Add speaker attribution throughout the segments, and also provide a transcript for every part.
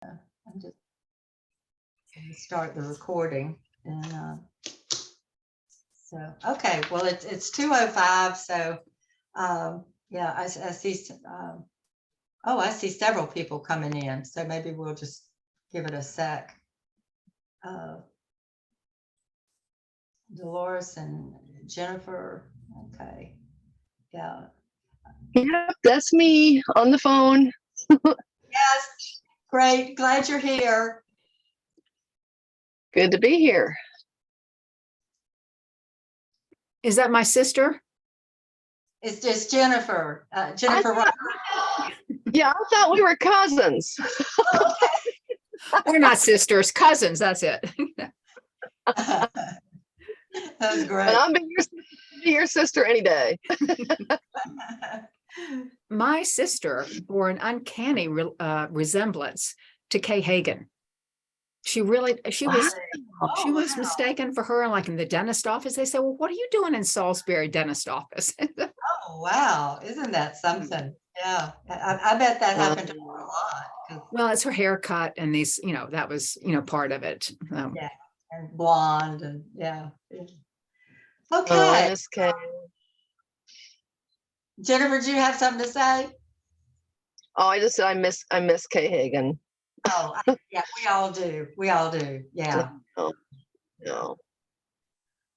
Speaker 1: I'm just going to start the recording. And so, okay, well, it's 2:05. So, yeah, I see. Oh, I see several people coming in. So maybe we'll just give it a sec. Dolores and Jennifer. Okay. Yeah.
Speaker 2: Yep, that's me on the phone.
Speaker 1: Yes. Great. Glad you're here.
Speaker 2: Good to be here.
Speaker 3: Is that my sister?
Speaker 1: It's just Jennifer. Jennifer.
Speaker 2: Yeah, I thought we were cousins.
Speaker 3: We're not sisters, cousins. That's it.
Speaker 1: That was great.
Speaker 2: But I'll be your sister any day.
Speaker 3: My sister bore an uncanny resemblance to Kay Hagan. She was
Speaker 1: wow.
Speaker 3: mistaken for her, like in the dentist office. They said, well, what are you doing in Salisbury dentist office?
Speaker 1: Oh, wow. Isn't that something? Yeah. I bet that happened to her a lot.
Speaker 3: Well, it's her haircut and these, that was, part of it.
Speaker 1: Yeah. And blonde and yeah.
Speaker 2: Oh,
Speaker 1: Okay.
Speaker 2: MSK.
Speaker 1: Jennifer, do you have something to say?
Speaker 2: Oh, I just said I miss Kay Hagan.
Speaker 1: Oh, yeah, we all do. We all do. Yeah.
Speaker 2: No.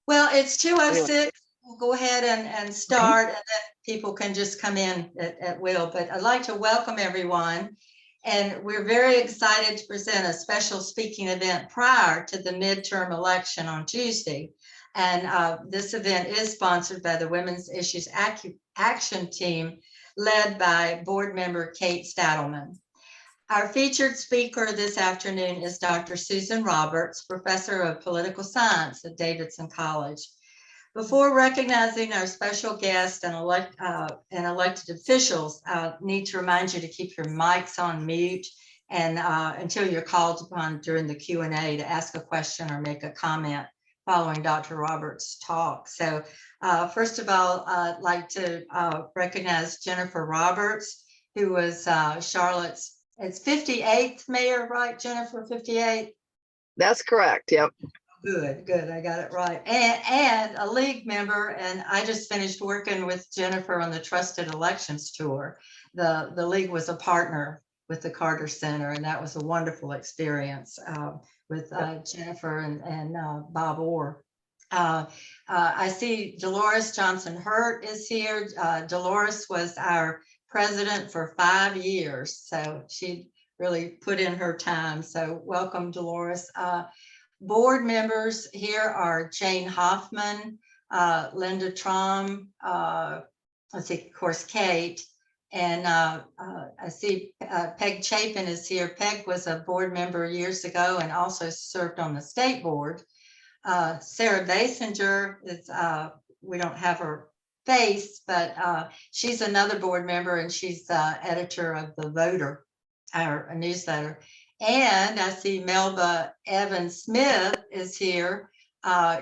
Speaker 1: Well, it's 2:06. We'll go ahead and start, and then people can just come in at will. But I'd like to welcome everyone. And we're very excited to present a special speaking event prior to the midterm election on Tuesday. And this event is sponsored by the Women's Issues Action Team, led by board member Kate Stadelman. Our featured speaker this afternoon is Dr. Susan Roberts, professor of political science at Davidson College. Before recognizing our special guests and elected officials, I need to remind you to keep your mics on mute and until you're called upon during the Q&A to ask a question or make a comment following Dr. Roberts' talk. So first of all, I'd like to recognize Jennifer Roberts, who was Charlotte's 58th mayor, right, Jennifer? 58th?
Speaker 2: That's correct. Yep.
Speaker 1: Good. I got it right. And a league member. And I just finished working with Jennifer on the Trusted Elections Tour. The league was a partner with the Carter Center, and that was a wonderful experience with Jennifer and Bob Orr. I see Dolores Johnson-Hurt is here. Dolores was our president for 5 years, so she really put in her time. So welcome, Dolores. Board members here are Jane Hoffman, Linda Traum, let's see, of course, Kate, and I see Peg Chapin is here. Peg was a board member years ago and also served on the state board. Sarah Basinger is, we don't have her face, but she's another board member, and she's editor of The Voter, our newsletter. And I see Melba Evans Smith is here.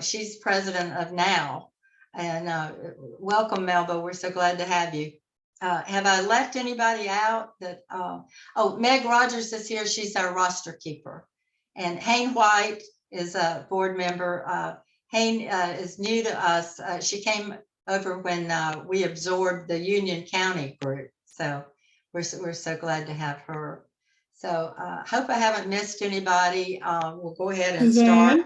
Speaker 1: She's president of NOW. And welcome, Melba. We're so glad to have you. Have I left anybody out? That oh, Meg Rogers is here. She's our roster keeper. And Hayne White is a board member. Hayne is new to us. She came over when we absorbed the Union County group. So we're so glad to have her. So hope I haven't missed anybody. We'll go ahead and start.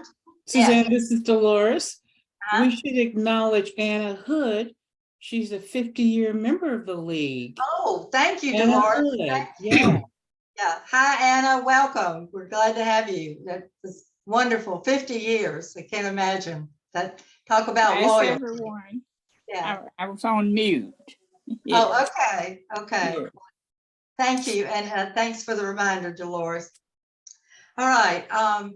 Speaker 4: Suzanne,
Speaker 1: Yes.
Speaker 4: This is Dolores.
Speaker 1: Huh?
Speaker 4: We should acknowledge Anna Hood. She's a 50-year member of the league.
Speaker 1: Oh, thank you,
Speaker 4: Anna
Speaker 1: Dolores.
Speaker 4: Hood.
Speaker 1: Thank you.
Speaker 4: Yeah.
Speaker 1: Yeah. Hi, Anna. Welcome. We're glad to have you. That was wonderful. 50 years. I can't imagine that. Talk about
Speaker 5: Hi,
Speaker 1: loyalty.
Speaker 5: everyone.
Speaker 1: Yeah.
Speaker 5: I was on mute.
Speaker 1: Oh, okay. Okay.
Speaker 5: Yeah.
Speaker 1: Thank you. And thanks for the reminder, Dolores. All right.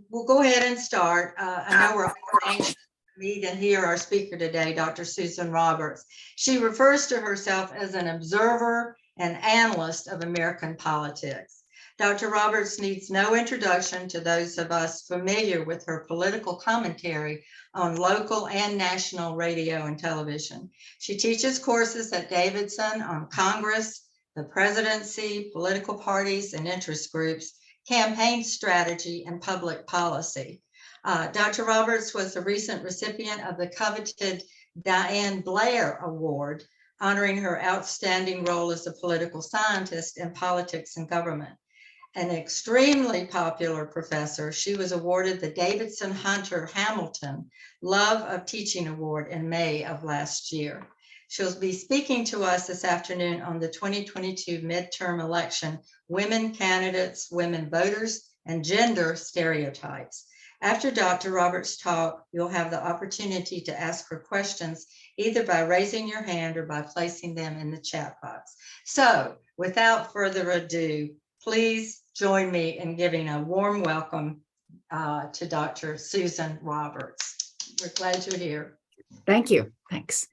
Speaker 1: We'll go ahead and start. I know we're all anxious to meet and hear our speaker today, Dr. Susan Roberts. She refers to herself as an observer and analyst of American politics. Dr. Roberts needs no introduction to those of us familiar with her political commentary on local and national radio and television. She teaches courses at Davidson on Congress, the presidency, political parties, and interest groups, campaign strategy, and public policy. Dr. Roberts was a recent recipient of the coveted Diane Blair Award, honoring her outstanding role as a political scientist in politics and government. An extremely popular professor, she was awarded the Davidson Hunter Hamilton Love of Teaching Award in May of last year. She'll be speaking to us this afternoon on the 2022 midterm election, women candidates, women voters, and gender stereotypes. After Dr. Roberts' talk, you'll have the opportunity to ask her questions either by raising your hand or by placing them in the chat box. So without further ado, please join me in giving a warm welcome to Dr. Susan Roberts. We're glad you're here.
Speaker 3: Thank you. Thanks.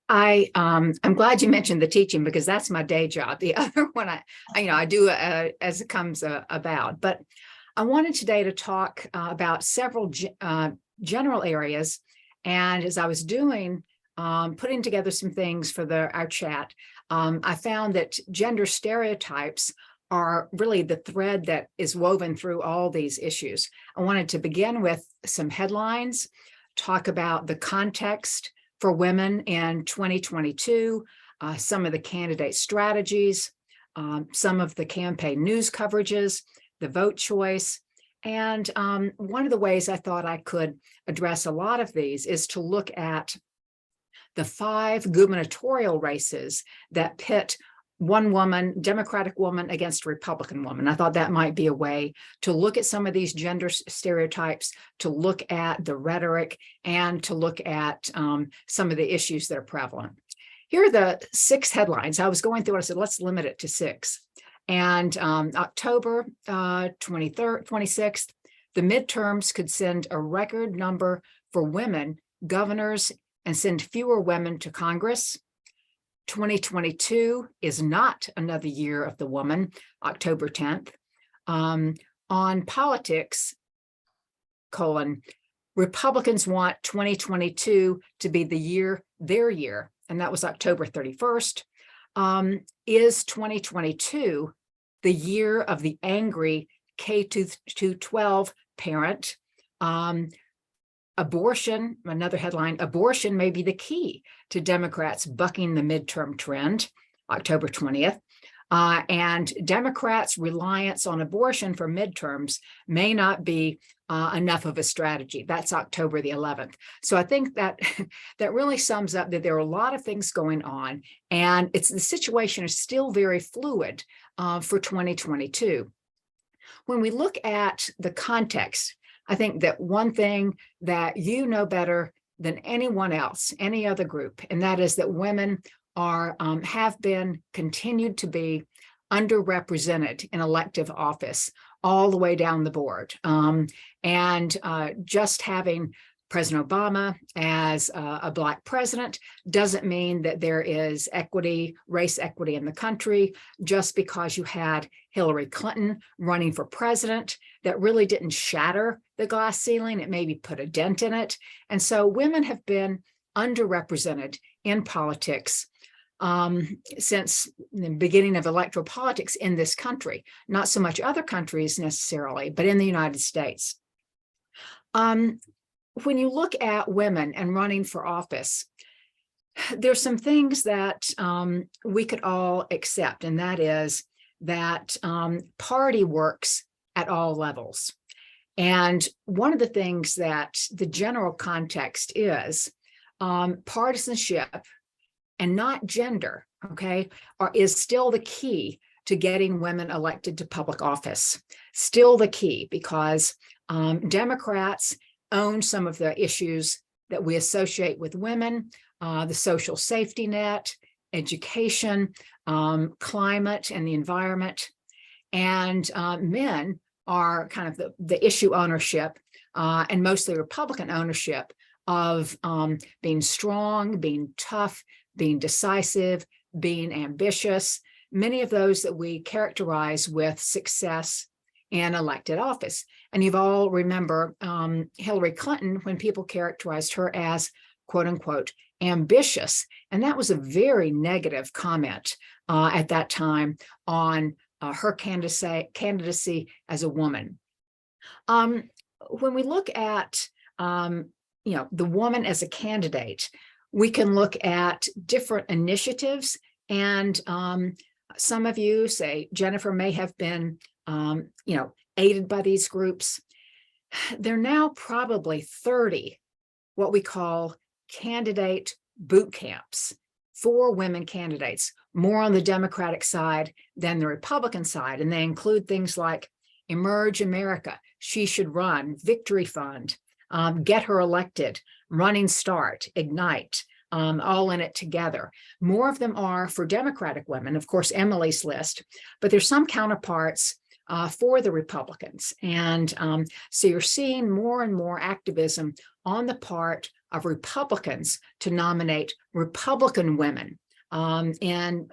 Speaker 3: I'm glad you mentioned the teaching because that's my day job. The other one I do as it comes about. But I wanted today to talk about several general areas. And as I was putting together some things for our chat, I found that gender stereotypes are really the thread that is woven through all these issues. I wanted to begin with some headlines, talk about the context for women in 2022, some of the candidate strategies, some of the campaign news coverages, the vote choice. And one of the ways I thought I could address a lot of these is to look at the 5 gubernatorial races that pit one woman, Democratic woman against a Republican woman. I thought that might be a way to look at some of these gender stereotypes, to look at the rhetoric, and to look at some of the issues that are prevalent. Here are the 6 headlines. I was going through and I said, let's limit it to 6. And October 23rd, 26th, the midterms could send a record number for women governors and send fewer women to Congress. 2022 is not another year of the woman, October 10th. On politics, Republicans want 2022 to be their year, and that was October 31st. Is 2022 the year of the angry K-12 parent? Abortion, another headline, abortion may be the key to Democrats bucking the midterm trend, October 20th. And Democrats' reliance on abortion for midterms may not be enough of a strategy. That's October the 11th. So I think that that really sums up that there are a lot of things going on, and the situation is still very fluid for 2022. When we look at the context, I think that one thing that you know better than anyone else, any other group, and that is that women have been continued to be underrepresented in elective office all the way down the board. And just having President Obama as a Black president doesn't mean that there is equity, race equity in the country. Just because you had Hillary Clinton running for president, that really didn't shatter the glass ceiling. It maybe put a dent in it. And so women have been underrepresented in politics since the beginning of electoral politics in this country. Not so much other countries necessarily, but in the United States. When you look at women and running for office, there's some things that we could all accept, and that is that party works at all levels. And one of the things that the general context is partisanship and not gender, okay, is still the key to getting women elected to public office. Still the key, because Democrats own some of the issues that we associate with women, the social safety net, education, climate and the environment. And men are kind of the issue ownership and mostly Republican ownership of being strong, being tough, being decisive, being ambitious, many of those that we characterize with success in elected office. And you've all remember Hillary Clinton, when people characterized her as, quote unquote, ambitious. And that was a very negative comment at that time on her candidacy as a woman. When we look at the woman as a candidate, we can look at different initiatives, and some of you say Jennifer may have been aided by these groups. There are now probably 30 what we call candidate boot camps for women candidates, more on the Democratic side than the Republican side. And they include things like Emerge America, She Should Run, Victory Fund, Get Her Elected, Running Start, Ignite, all in it together. More of them are for Democratic women, of course, Emily's list, but there's some counterparts for the Republicans. And so you're seeing more and more activism on the part of Republicans to nominate Republican women in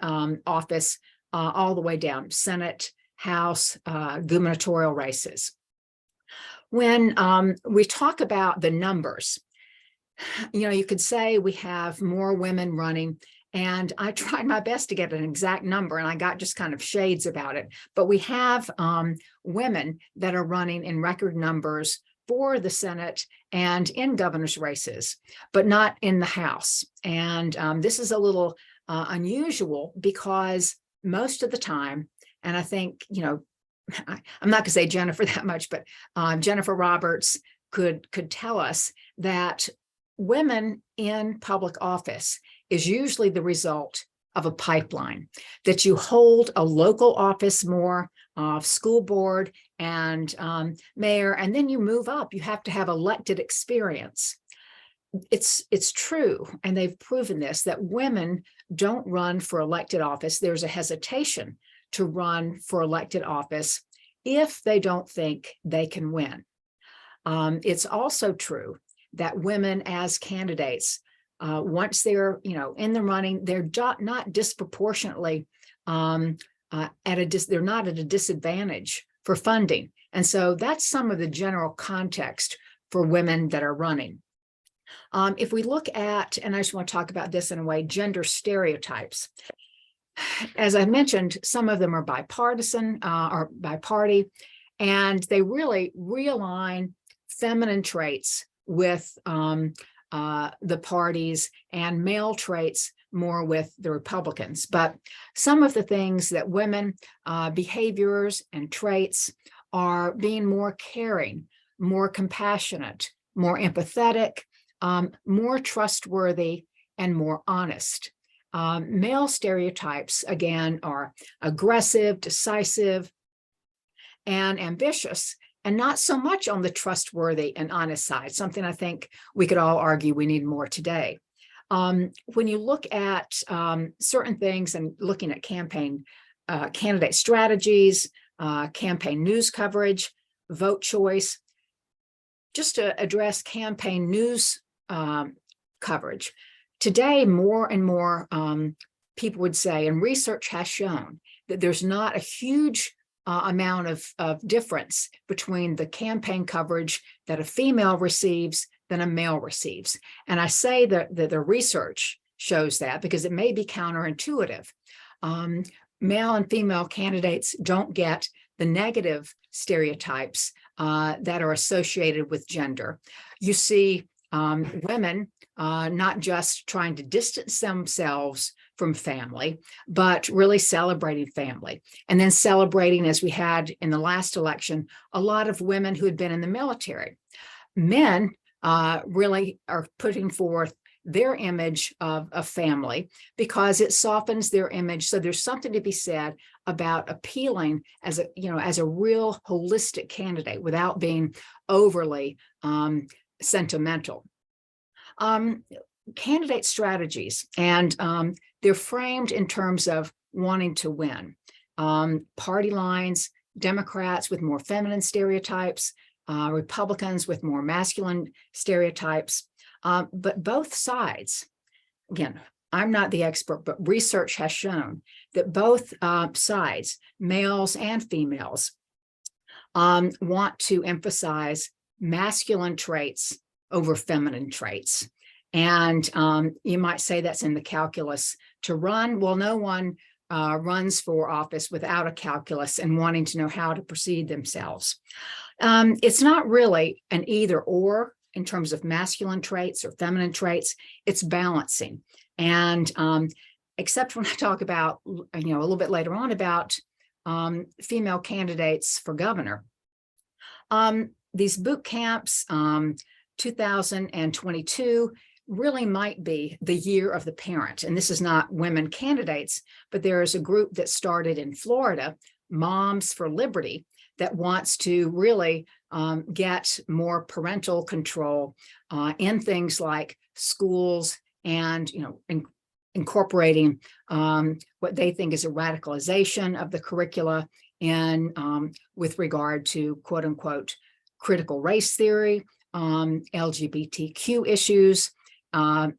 Speaker 3: office all the way down, Senate, House, gubernatorial races. When we talk about the numbers, you could say we have more women running, and I tried my best to get an exact number, and I got just kind of shades about it. But we have women that are running in record numbers for the Senate and in governor's races, but not in the House. And this is a little unusual because most of the time, and I think, I'm not going to say Jennifer that much, but Jennifer Roberts could tell us that women in public office is usually the result of a pipeline, that you hold a local office more, school board and mayor, and then you move up. You have to have elected experience. It's true, and they've proven this, that women don't run for elected office. There's a hesitation to run for elected office if they don't think they can win. It's also true that women as candidates, once they're in the running, they're not disproportionately they're not at a disadvantage for funding. And so that's some of the general context for women that are running. If we look at, and I just want to talk about this in a way, gender stereotypes. As I mentioned, some of them are bipartisan or by party, and they really realign feminine traits with the parties and male traits more with the Republicans. But some of the things that women behaviors and traits are being more caring, more compassionate, more empathetic, more trustworthy, and more honest. Male stereotypes, again, are aggressive, decisive, and ambitious, and not so much on the trustworthy and honest side, something I think we could all argue we need more today. When you look at certain things and looking at campaign candidate strategies, campaign news coverage, vote choice, just to address campaign news coverage. Today, more and more people would say, and research has shown, that there's not a huge amount of difference between the campaign coverage that a female receives than a male receives. And I say that the research shows that because it may be counterintuitive. Male and female candidates don't get the negative stereotypes that are associated with gender. You see women not just trying to distance themselves from family, but really celebrating family. And then celebrating, as we had in the last election, a lot of women who had been in the military. Men really are putting forth their image of family because it softens their image. So there's something to be said about appealing as a real holistic candidate without being overly sentimental. Candidate strategies, and they're framed in terms of wanting to win. Party lines, Democrats with more feminine stereotypes, Republicans with more masculine stereotypes. But both sides, again, I'm not the expert, but research has shown that both sides, males and females, want to emphasize masculine traits over feminine traits. And you might say that's in the calculus to run. Well, no one runs for office without a calculus and wanting to know how to proceed themselves. It's not really an either or in terms of masculine traits or feminine traits. It's balancing. And except when I talk about, a little bit later on about female candidates for governor. These boot camps, 2022 really might be the year of the parent. And this is not women candidates, but there is a group that started in Florida, Moms for Liberty, that wants to really get more parental control in things like schools and, incorporating what they think is a radicalization of the curricula and with regard to quote unquote critical race theory, LGBTQ issues,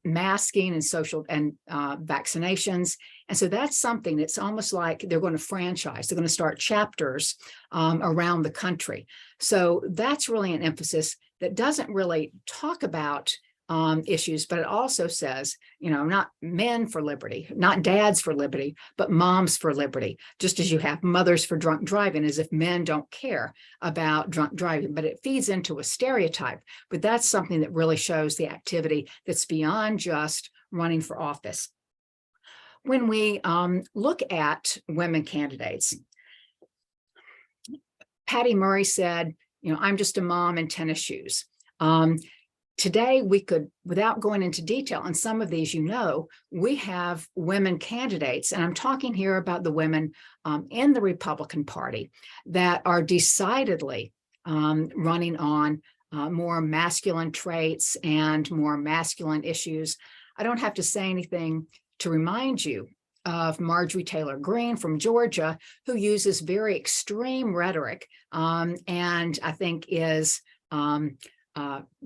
Speaker 3: masking and social and vaccinations. And so that's something that's almost like they're going to franchise. They're going to start chapters around the country. So that's really an emphasis that doesn't really talk about issues, but it also says, not men for liberty, not dads for liberty, but moms for liberty, just as you have mothers for drunk driving, as if men don't care about drunk driving, but it feeds into a stereotype. But that's something that really shows the activity that's beyond just running for office. When we look at women candidates, Patty Murray said, I'm just a mom in tennis shoes. Today, we could, without going into detail on some of these, we have women candidates, and I'm talking here about the women in the Republican Party that are decidedly running on more masculine traits and more masculine issues. I don't have to say anything to remind you of Marjorie Taylor Greene from Georgia, who uses very extreme rhetoric and I think is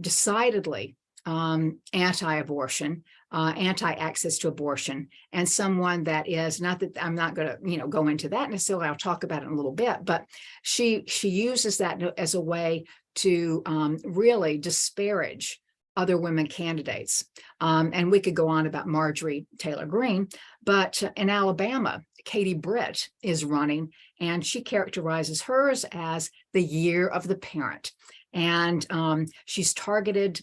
Speaker 3: decidedly anti-abortion, anti-access to abortion, and someone that is, not that I'm not going to, go into that necessarily, I'll talk about it in a little bit, but she uses that as a way to really disparage other women candidates. And we could go on about Marjorie Taylor Greene, but in Alabama, Katie Britt is running, and she characterizes hers as the year of the parent. And she's targeted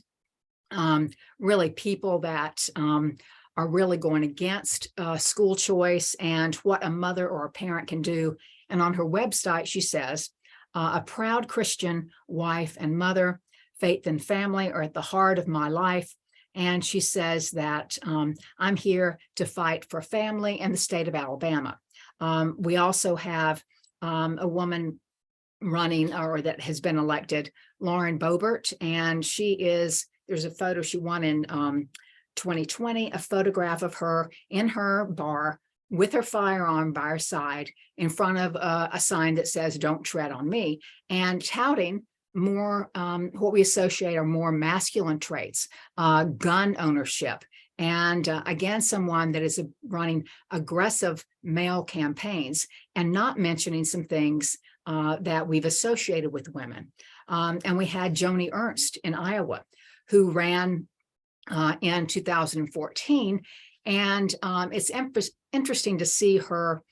Speaker 3: really people that are really going against school choice and what a mother or a parent can do. And on her website, she says, a proud Christian wife and mother, faith and family are at the heart of my life. And she says that I'm here to fight for family in the state of Alabama. We also have a woman running, or that has been elected, Lauren Boebert, and there's a photo she won in 2020, a photograph of her in her bar with her firearm by her side in front of a sign that says, "Don't tread on me," and touting more what we associate are more masculine traits, gun ownership, and again, someone that is running aggressive male campaigns and not mentioning some things that we've associated with women. And we had Joni Ernst in Iowa, who ran in 2014. And it's interesting to see her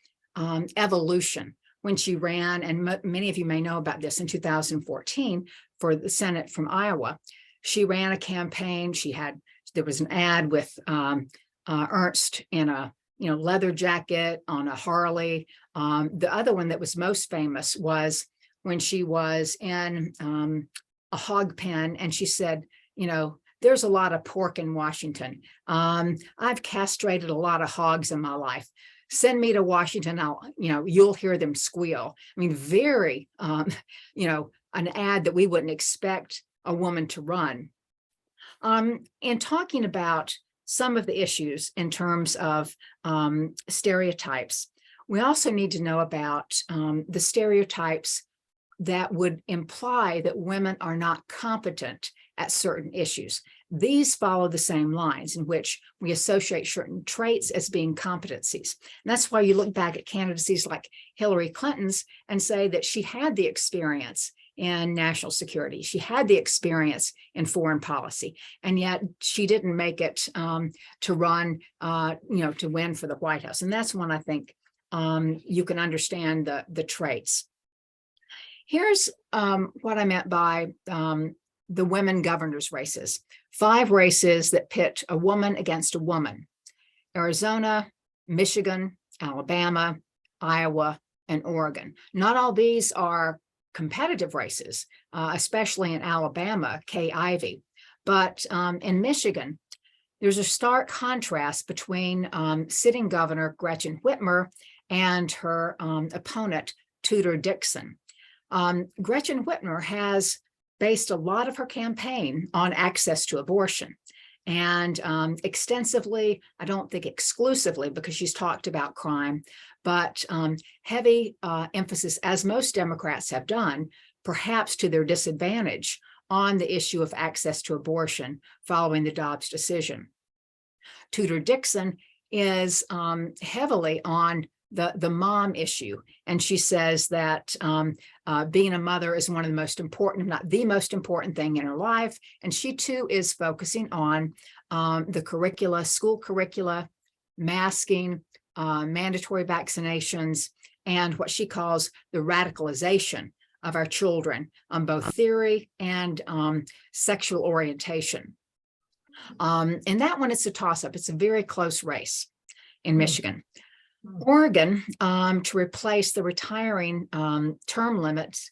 Speaker 3: evolution when she ran, and many of you may know about this, in 2014 for the Senate from Iowa. She ran a campaign. There was an ad with Ernst in a leather jacket on a Harley. The other one that was most famous was when she was in a hog pen, and she said, there's a lot of pork in Washington. I've castrated a lot of hogs in my life. Send me to Washington, you'll hear them squeal. I mean, very, an ad that we wouldn't expect a woman to run. In talking about some of the issues in terms of stereotypes, we also need to know about the stereotypes that would imply that women are not competent at certain issues. These follow the same lines in which we associate certain traits as being competencies. And that's why you look back at candidacies like Hillary Clinton's and say that she had the experience in national security. She had the experience in foreign policy, and yet she didn't make it to run, to win for the White House. And that's one I think you can understand the traits. Here's what I meant by the women governors races. 5 races that pit a woman against a woman: Arizona, Michigan, Alabama, Iowa, and Oregon. Not all these are competitive races, especially in Alabama, Kay Ivey. But in Michigan, there's a stark contrast between sitting governor Gretchen Whitmer and her opponent, Tudor Dixon. Gretchen Whitmer has based a lot of her campaign on access to abortion, and extensively, I don't think exclusively, because she's talked about crime, but heavy emphasis, as most Democrats have done, perhaps to their disadvantage, on the issue of access to abortion following the Dobbs decision. Tudor Dixon is heavily on the mom issue, and she says that being a mother is one of the most important, if not the most important thing in her life. And she too is focusing on the curricula, school curricula, masking, mandatory vaccinations, and what she calls the radicalization of our children on both theory and sexual orientation. And that one, it's a toss-up. It's a very close race in Michigan. Oregon, to replace the retiring term limits,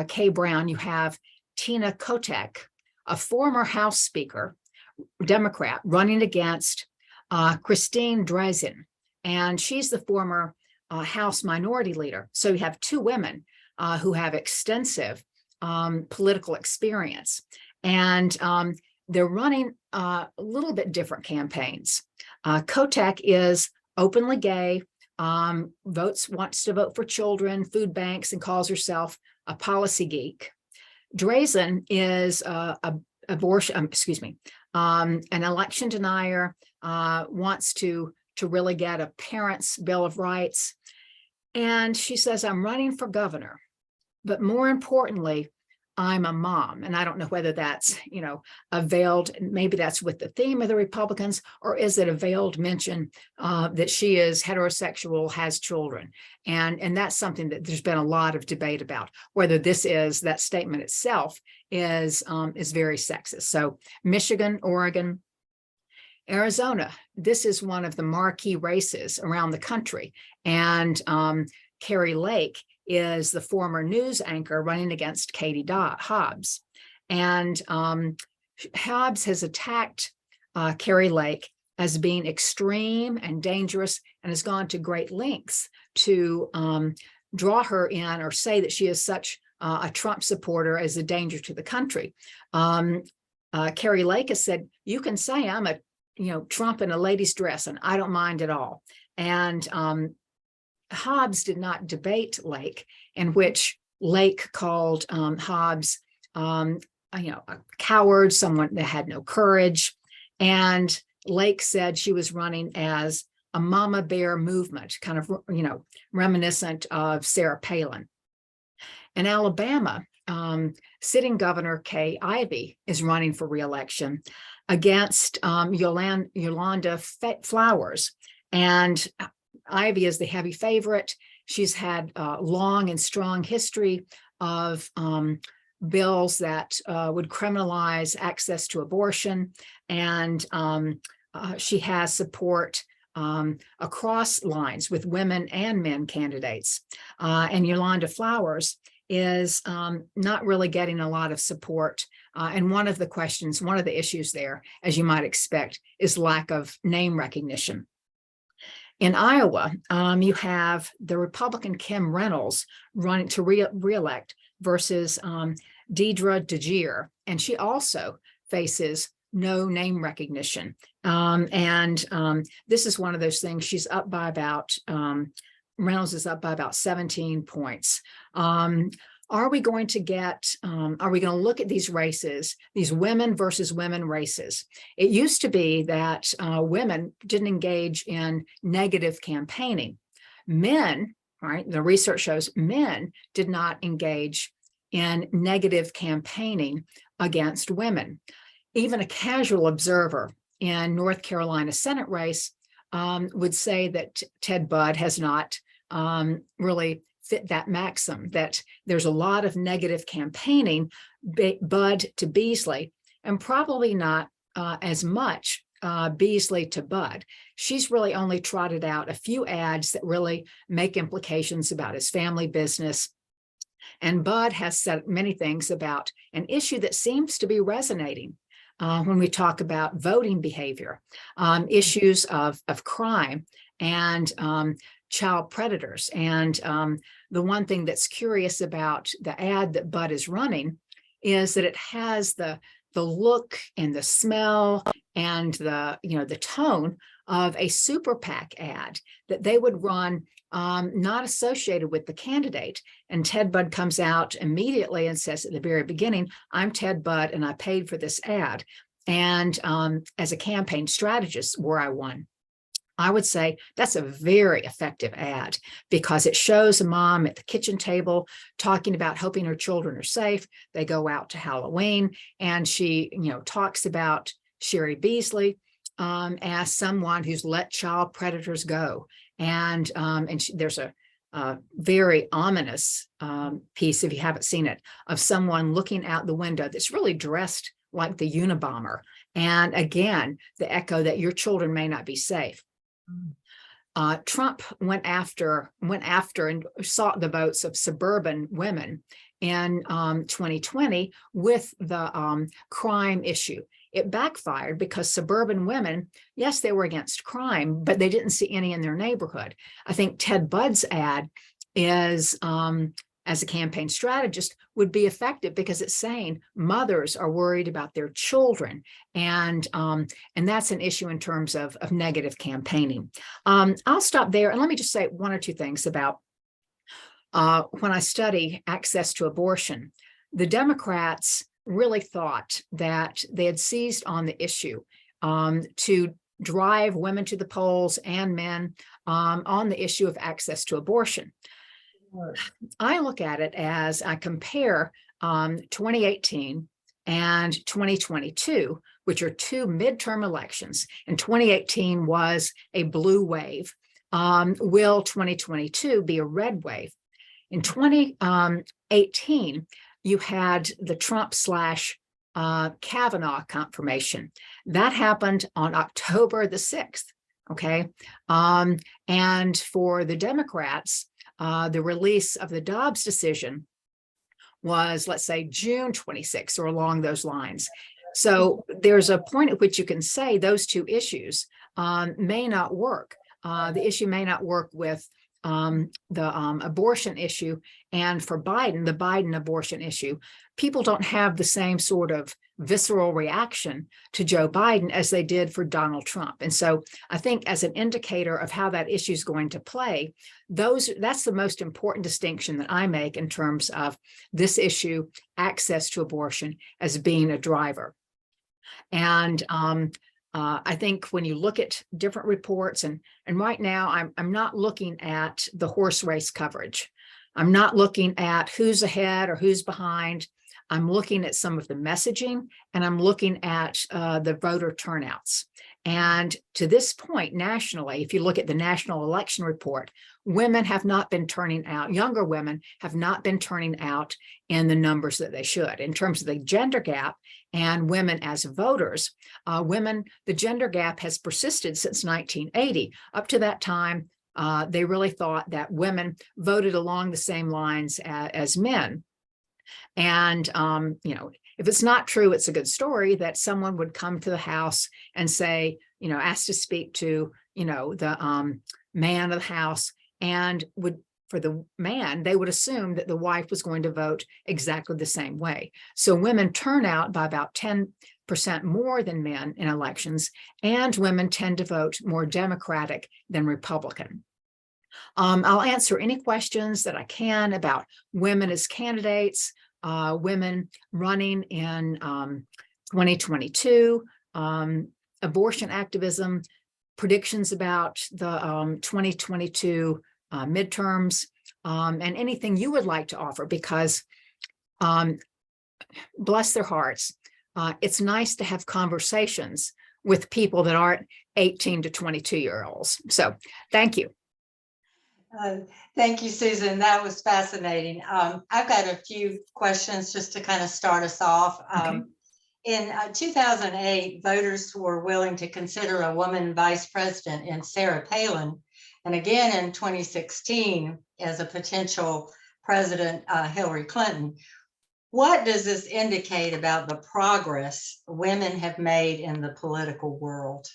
Speaker 3: Kay Brown, you have Tina Kotek, a former House Speaker, Democrat, running against Christine Drazin, and she's the former House Minority Leader. So you have 2 women who have extensive political experience, and they're running a little bit different campaigns. Kotek is openly gay, wants to vote for children, food banks, and calls herself a policy geek. Drazin is an election denier, wants to really get a parent's Bill of Rights. And she says, I'm running for governor, but more importantly, I'm a mom. And I don't know whether that's, a veiled, maybe that's with the theme of the Republicans, or is it a veiled mention that she is heterosexual, has children? And that's something that there's been a lot of debate about, whether that statement itself is very sexist. So Michigan, Oregon, Arizona, this is one of the marquee races around the country. And Carrie Lake is the former news anchor running against Katie Hobbs. And Hobbs has attacked Carrie Lake as being extreme and dangerous, and has gone to great lengths to draw her in, or say that she is such a Trump supporter as a danger to the country. Carrie Lake has said, you can say I'm a Trump in a lady's dress, and I don't mind at all. And Hobbs did not debate Lake, in which Lake called Hobbs, a coward, someone that had no courage. And Lake said she was running as a mama bear movement, kind of, reminiscent of Sarah Palin. In Alabama, sitting Governor Kay Ivey is running for re-election against Yolanda Flowers. And Ivey is the heavy favorite. She's had a long and strong history of bills that would criminalize access to abortion. And she has support across lines with women and men candidates. And Yolanda Flowers is not really getting a lot of support. And one of the issues there, as you might expect, is lack of name recognition. In Iowa, you have the Republican Kim Reynolds running to re-elect versus Deidre DeGear, and she also faces no name recognition. This is one of those things. She's up by about, Reynolds is up by about 17 points. Are we going to look at these races, these women versus women races? It used to be that women didn't engage in negative campaigning. Men, right, the research shows men did not engage in negative campaigning against women. Even a casual observer in North Carolina Senate race would say that Ted Budd has not really fit that maxim that there's a lot of negative campaigning, Bud to Beasley, and probably not as much Beasley to Bud. She's really only trotted out a few ads that really make implications about his family business. And Bud has said many things about an issue that seems to be resonating when we talk about voting behavior, issues of crime and child predators. And the one thing that's curious about the ad that Bud is running is that it has the look and the smell and the tone of a super PAC ad that they would run, not associated with the candidate. And Ted Budd comes out immediately and says at the very beginning, "I'm Ted Budd and I paid for this ad. And as a campaign strategist where I won." I would say that's a very effective ad because it shows a mom at the kitchen table talking about hoping her children are safe. They go out to Halloween and she, talks about Sherry Beasley as someone who's let child predators go. And there's a very ominous piece, if you haven't seen it, of someone looking out the window that's really dressed like the Unabomber. And again, the echo that your children may not be safe. Trump went after and sought the votes of suburban women in 2020 with the crime issue. It backfired because suburban women, yes, they were against crime, but they didn't see any in their neighborhood. I think Ted Budd's ad is, as a campaign strategist, would be effective because it's saying mothers are worried about their children. And that's an issue in terms of negative campaigning. I'll stop there and let me just say one or two things about when I study access to abortion. The Democrats really thought that they had seized on the issue to drive women to the polls and men on the issue of access to abortion. I look at it as I compare 2018 and 2022, which are two midterm elections, and 2018 was a blue wave. Will 2022 be a red wave? In 2018, you had the Trump / Kavanaugh confirmation. That happened on October the 6th, okay? And for the Democrats, the release of the Dobbs decision was, let's say, June 26th or along those lines. So there's a point at which you can say those two issues may not work. The issue may not work with the abortion issue, and for Biden, the Biden abortion issue. People don't have the same sort of visceral reaction to Joe Biden as they did for Donald Trump. And so I think as an indicator of how that issue is going to play, that's the most important distinction that I make in terms of this issue, access to abortion, as being a driver. And I think when you look at different reports, and right now I'm not looking at the horse race coverage. I'm not looking at who's ahead or who's behind. I'm looking at some of the messaging, and I'm looking at the voter turnouts. And to this point, nationally, if you look at the National Election Report, women have not been turning out, younger women have not been turning out in the numbers that they should. In terms of the gender gap and women as voters, the gender gap has persisted since 1980. Up to that time, they really thought that women voted along the same lines as men. And, if it's not true, it's a good story that someone would come to the house and say, ask to speak to, the man of the house, and for the man, they would assume that the wife was going to vote exactly the same way. So women turn out by about 10% more than men in elections, and women tend to vote more Democratic than Republican. I'll answer any questions that I can about women as candidates, women running in 2022, abortion activism, predictions about the 2022 midterms, and anything you would like to offer, because bless their hearts, it's nice to have conversations with people that aren't 18 to 22-year-olds. So thank you.
Speaker 1: Thank you, Susan. That was fascinating. I've got a few questions just to kind of start us off.
Speaker 3: Okay.
Speaker 1: In 2008, voters were willing to consider a woman vice president in Sarah Palin, and again in 2016 as a potential president, Hillary Clinton. What does this indicate about the progress women have made in the political world?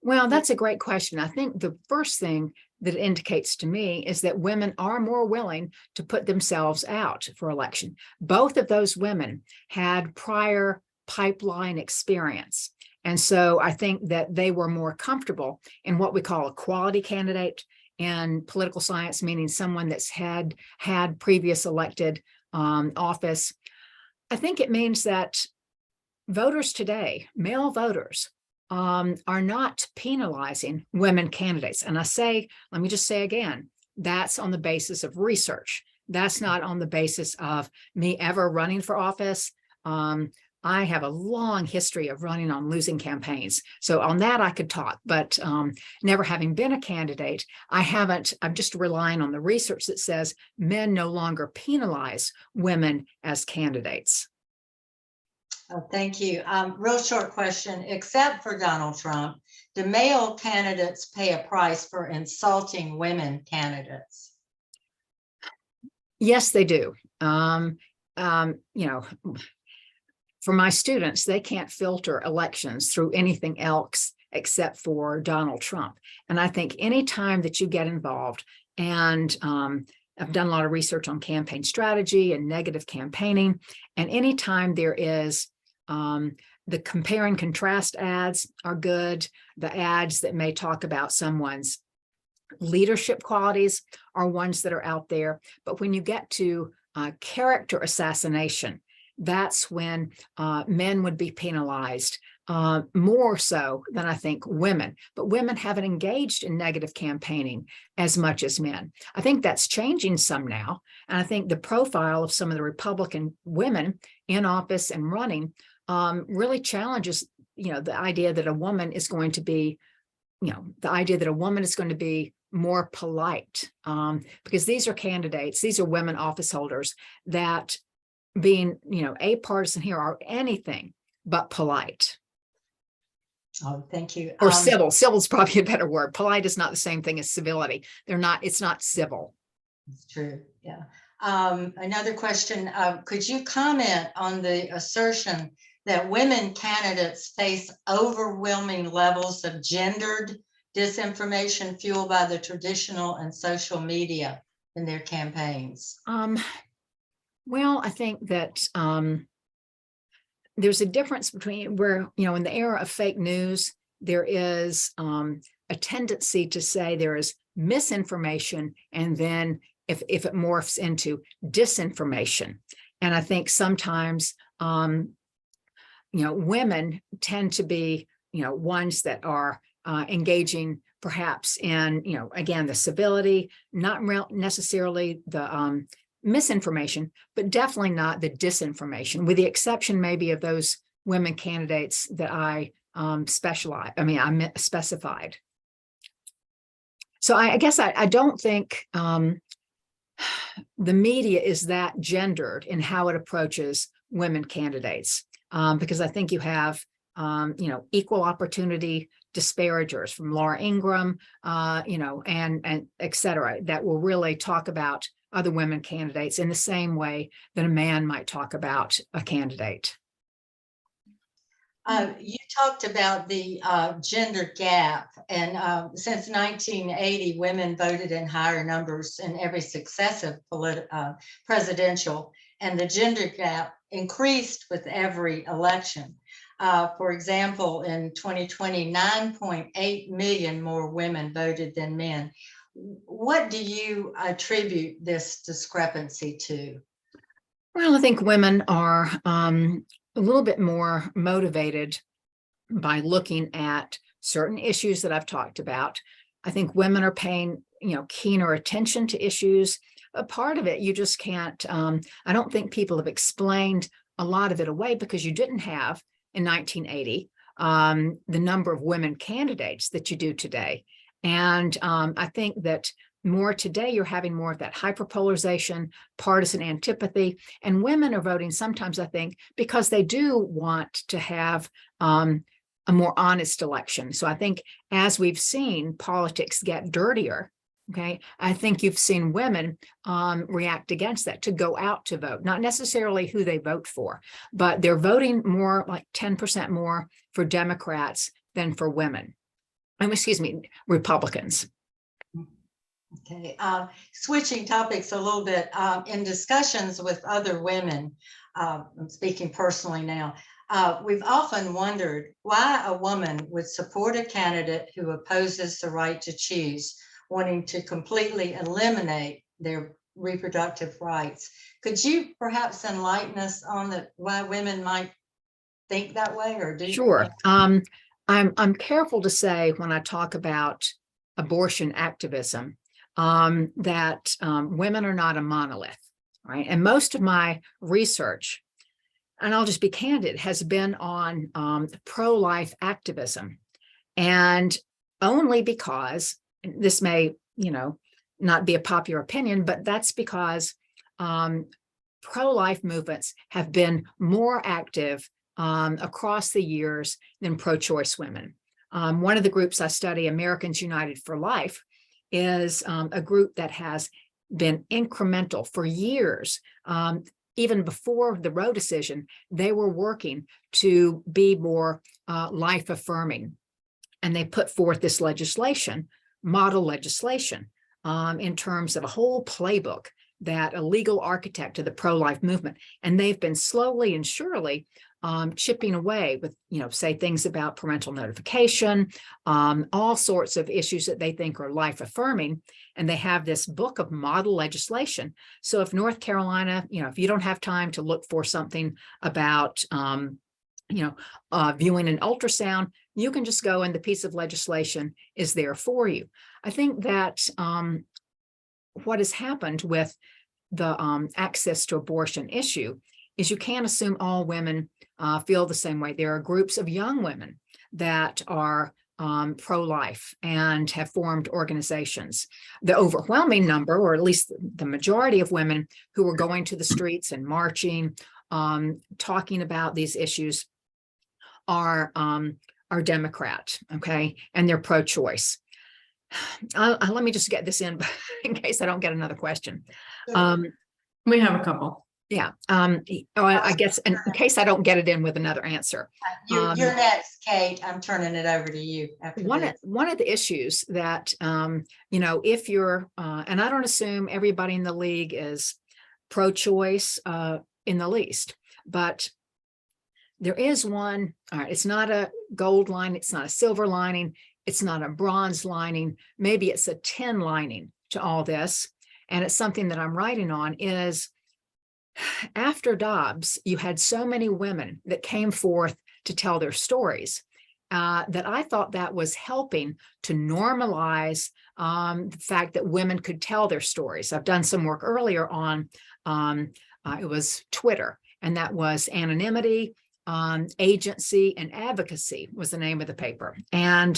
Speaker 3: Well, that's a great question. I think the first thing that it indicates to me is that women are more willing to put themselves out for election. Both of those women had prior pipeline experience. And so I think that they were more comfortable in what we call a quality candidate in political science, meaning someone that's had previous elected office. I think it means that voters today, male voters, are not penalizing women candidates. And let me just say again, that's on the basis of research. That's not on the basis of me ever running for office. I have a long history of running on losing campaigns. So on that I could talk, but never having been a candidate, I'm just relying on the research that says men no longer penalize women as candidates.
Speaker 1: Oh, thank you. Real short question. Except for Donald Trump, do male candidates pay a price for insulting women candidates?
Speaker 3: Yes, they do. For my students, they can't filter elections through anything else except for Donald Trump. And I think any time that you get involved, and I've done a lot of research on campaign strategy and negative campaigning, and anytime there is the compare and contrast ads are good. The ads that may talk about someone's leadership qualities are ones that are out there. But when you get to character assassination, that's when men would be penalized more so than I think women. But women haven't engaged in negative campaigning as much as men. I think that's changing some now. And I think the profile of some of the Republican women in office and running really challenges, the idea that a woman is going to be, more polite, because these are candidates, these are women office holders that, being, a partisan here, are anything but polite.
Speaker 1: Oh, thank you.
Speaker 3: Or civil. Civil is probably a better word. Polite is not the same thing as civility. It's not civil.
Speaker 1: It's true. Yeah. Another question. Could you comment on the assertion that women candidates face overwhelming levels of gendered disinformation fueled by the traditional and social media in their campaigns?
Speaker 3: Well, I think that there's a difference between where, in the era of fake news, there is a tendency to say there is misinformation, and then if it morphs into disinformation. And I think sometimes, women tend to be, ones that are engaging perhaps in, again, the civility, not necessarily the misinformation, but definitely not the disinformation, with the exception maybe of those women candidates that I specified. So I guess I don't think the media is that gendered in how it approaches women candidates, because I think you have equal opportunity disparagers from Laura Ingraham, and et cetera, that will really talk about other women candidates in the same way that a man might talk about a candidate.
Speaker 1: You talked about the gender gap, and since 1980, women voted in higher numbers in every successive presidential, and the gender gap increased with every election. For example, in 2020, 9.8 million more women voted than men. What do you attribute this discrepancy to?
Speaker 3: Well, I think women are a little bit more motivated by looking at certain issues that I've talked about. I think women are paying, keener attention to issues. A part of it, you just can't, I don't think people have explained a lot of it away, because you didn't have in 1980 the number of women candidates that you do today. And I think that more today, you're having more of that hyperpolarization, partisan antipathy, and women are voting sometimes, I think, because they do want to have a more honest election. So I think as we've seen politics get dirtier, okay, I think you've seen women react against that, to go out to vote, not necessarily who they vote for, but they're voting more, like 10% more for Democrats than for women. Excuse me, Republicans.
Speaker 1: Okay, switching topics a little bit, in discussions with other women, I'm speaking personally now, we've often wondered why a woman would support a candidate who opposes the right to choose, wanting to completely eliminate their reproductive rights. Could you perhaps enlighten us on why women might think that way, or do?
Speaker 3: Sure. I'm careful to say when I talk about abortion activism that women are not a monolith, right? And most of my research, and I'll just be candid, has been on pro-life activism, and only because this may, not be a popular opinion, but that's because pro-life movements have been more active across the years than pro-choice women. One of the groups I study, Americans United for Life, is a group that has been incremental for years. Even before the Roe decision, they were working to be more life affirming. And they put forth this legislation, model legislation, in terms of a whole playbook, that a legal architect of the pro-life movement. And they've been slowly and surely chipping away with, say things about parental notification, all sorts of issues that they think are life affirming. And they have this book of model legislation. So if North Carolina, if you don't have time to look for something about, viewing an ultrasound, you can just go and the piece of legislation is there for you. I think that what has happened with the access to abortion issue is you can't assume all women feel the same way. There are groups of young women that are pro-life and have formed organizations. The overwhelming number, or at least the majority of women who are going to the streets and marching, talking about these issues, are Democrat, okay, and they're pro-choice. Let me just get this in case I don't get another question.
Speaker 5: We have a couple.
Speaker 3: Yeah, I guess in case I don't get it in with another answer.
Speaker 1: You're next, Kate. I'm turning it over to you after this.
Speaker 3: One of the issues that, if you're, and I don't assume everybody in the league is pro-choice in the least, but there is one, all right, it's not a gold line, it's not a silver lining, it's not a bronze lining, maybe it's a tin lining to all this. And it's something that I'm writing on is, after Dobbs, you had so many women that came forth to tell their stories that I thought that was helping to normalize the fact that women could tell their stories. I've done some work earlier on, it was Twitter, and that was anonymity, agency, and advocacy was the name of the paper. And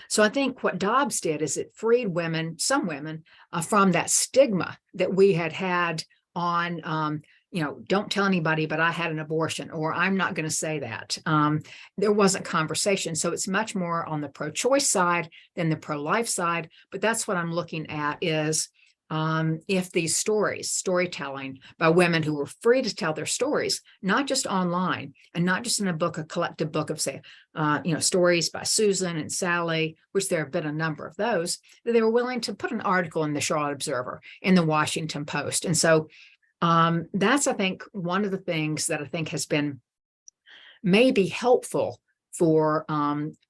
Speaker 3: so I think what Dobbs did is it freed women, some women, from that stigma that we had on, don't tell anybody, but I had an abortion, or I'm not going to say that. There wasn't conversation. So it's much more on the pro-choice side than the pro-life side. But that's what I'm looking at is if these storytelling by women who were free to tell their stories, not just online and not just in a collective book of, say, stories by Susan and Sally, which there have been a number of those, that they were willing to put an article in the Charlotte Observer, in the Washington Post. And so that's, I think, one of the things that I think has been maybe helpful for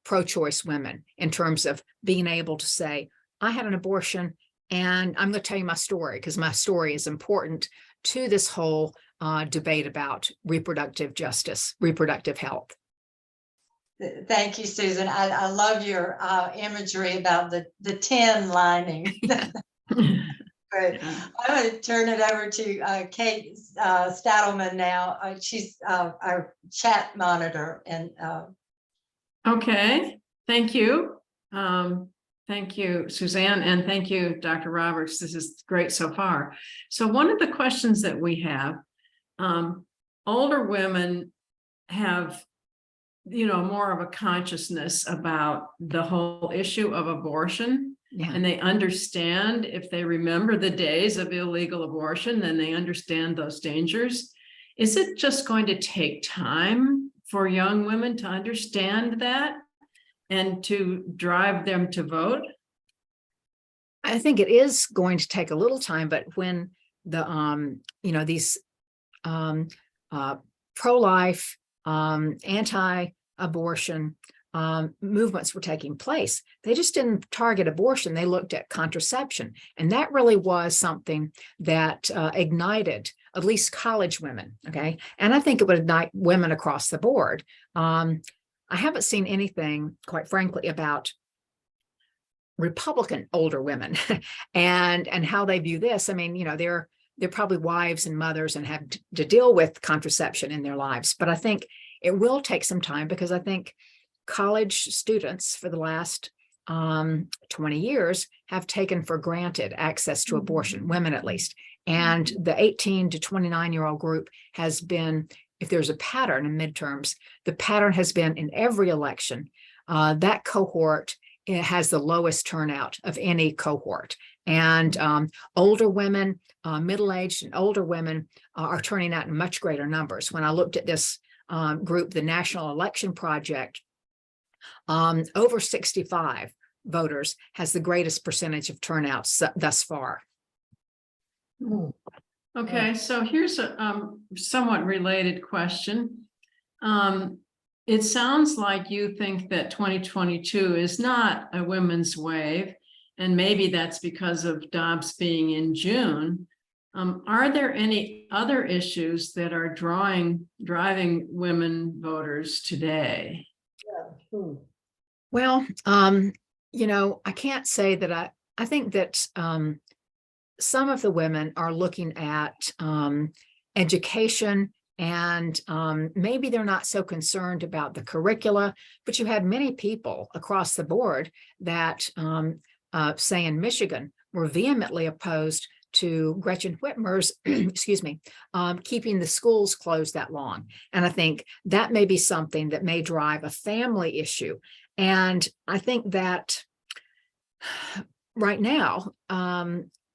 Speaker 3: pro-choice women in terms of being able to say, I had an abortion, and I'm going to tell you my story because my story is important to this whole debate about reproductive justice, reproductive health.
Speaker 1: Thank you, Susan. I love your imagery about the tin lining. Great. I'm going to turn it over to Kate Stadelman now. She's our chat monitor. And
Speaker 5: Okay, thank you. Thank you, Suzanne, and thank you, Dr. Roberts. This is great so far. So one of the questions that we have, older women have, more of a consciousness about the whole issue of abortion.
Speaker 3: Yeah.
Speaker 5: And they understand, if they remember the days of illegal abortion, then they understand those dangers. Is it just going to take time for young women to understand that and to drive them to vote?
Speaker 3: I think it is going to take a little time, but when the these pro-life, anti-abortion movements were taking place, they just didn't target abortion. They looked at contraception, and that really was something that ignited at least college women. Okay, and I think it would ignite women across the board. I haven't seen anything, quite frankly, about Republican older women and how they view this. I mean, they're probably wives and mothers and have to deal with contraception in their lives. But I think it will take some time, because I think college students for the last 20 years have taken for granted access to abortion, women at least. And the 18 to 29-year-old group has been, if there's a pattern in midterms, the pattern has been in every election, that cohort has the lowest turnout of any cohort. And older women, middle-aged and older women are turning out in much greater numbers. When I looked at this group, the National Election Project, over 65 voters has the greatest percentage of turnout thus far.
Speaker 5: Okay, so here's a somewhat related question. It sounds like you think that 2022 is not a women's wave, and maybe that's because of Dobbs being in June. Are there any other issues that are driving women voters today?
Speaker 3: Well, I can't say that I think that some of the women are looking at education, and maybe they're not so concerned about the curricula, but you had many people across the board that, say in Michigan, were vehemently opposed to Gretchen Whitmer's, keeping the schools closed that long. And I think that may be something that may drive a family issue. And I think that right now,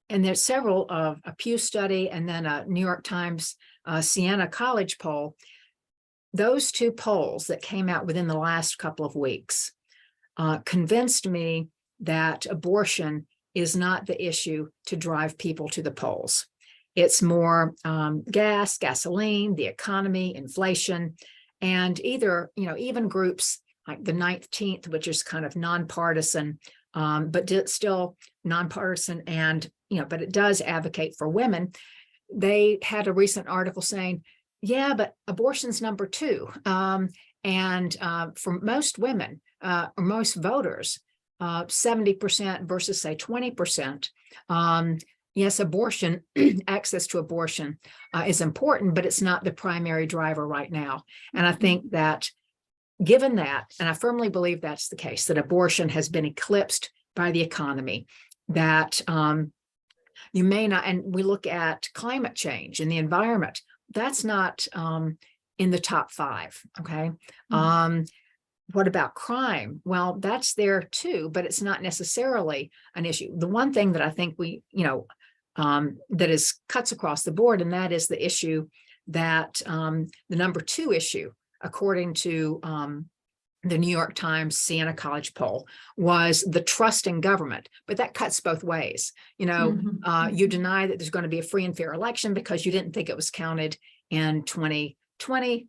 Speaker 3: and there's several of a Pew study and then a New York Times Siena College poll, those two polls that came out within the last couple of weeks convinced me that abortion is not the issue to drive people to the polls. It's more gasoline, the economy, inflation, and even groups like the 19th, which is kind of nonpartisan, but still nonpartisan, and but it does advocate for women. They had a recent article saying, yeah, but abortion's number two. And for most women, or most voters, 70% versus say 20%. Yes, abortion, access to abortion is important, but it's not the primary driver right now. And I think that given that, and I firmly believe that's the case, that abortion has been eclipsed by the economy, that you may not, and we look at climate change and the environment, that's not in the top five, okay? What about crime? Well, that's there too, but it's not necessarily an issue. The one thing that I think that cuts across the board, and that is the issue that the number two issue, according to the New York Times Siena College poll, was the trust in government. But that cuts both ways. You deny that there's going to be a free and fair election because you didn't think it was counted in 2020,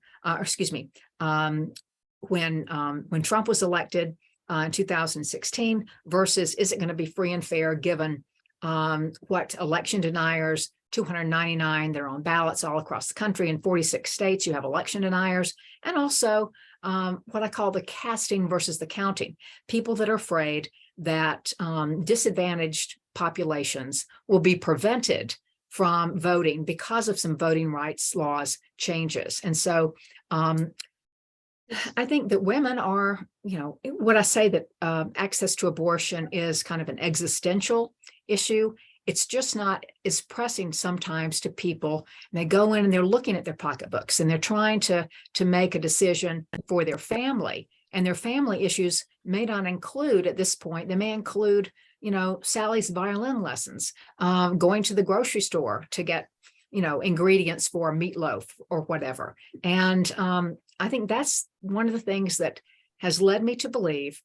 Speaker 3: when Trump was elected in 2016, versus is it going to be free and fair given what election deniers, 299, they're on ballots all across the country. In 46 states, you have election deniers, and also what I call the casting versus the counting. People that are afraid that disadvantaged populations will be prevented from voting because of some voting rights laws changes. And so I think that women are, what I say that access to abortion is kind of an existential issue. It's just not as pressing sometimes to people. And they go in and they're looking at their pocketbooks and they're trying to make a decision for their family. And their family issues may not include at this point, they may include, Sally's violin lessons, going to the grocery store to get, ingredients for meatloaf or whatever. And I think that's one of the things that has led me to believe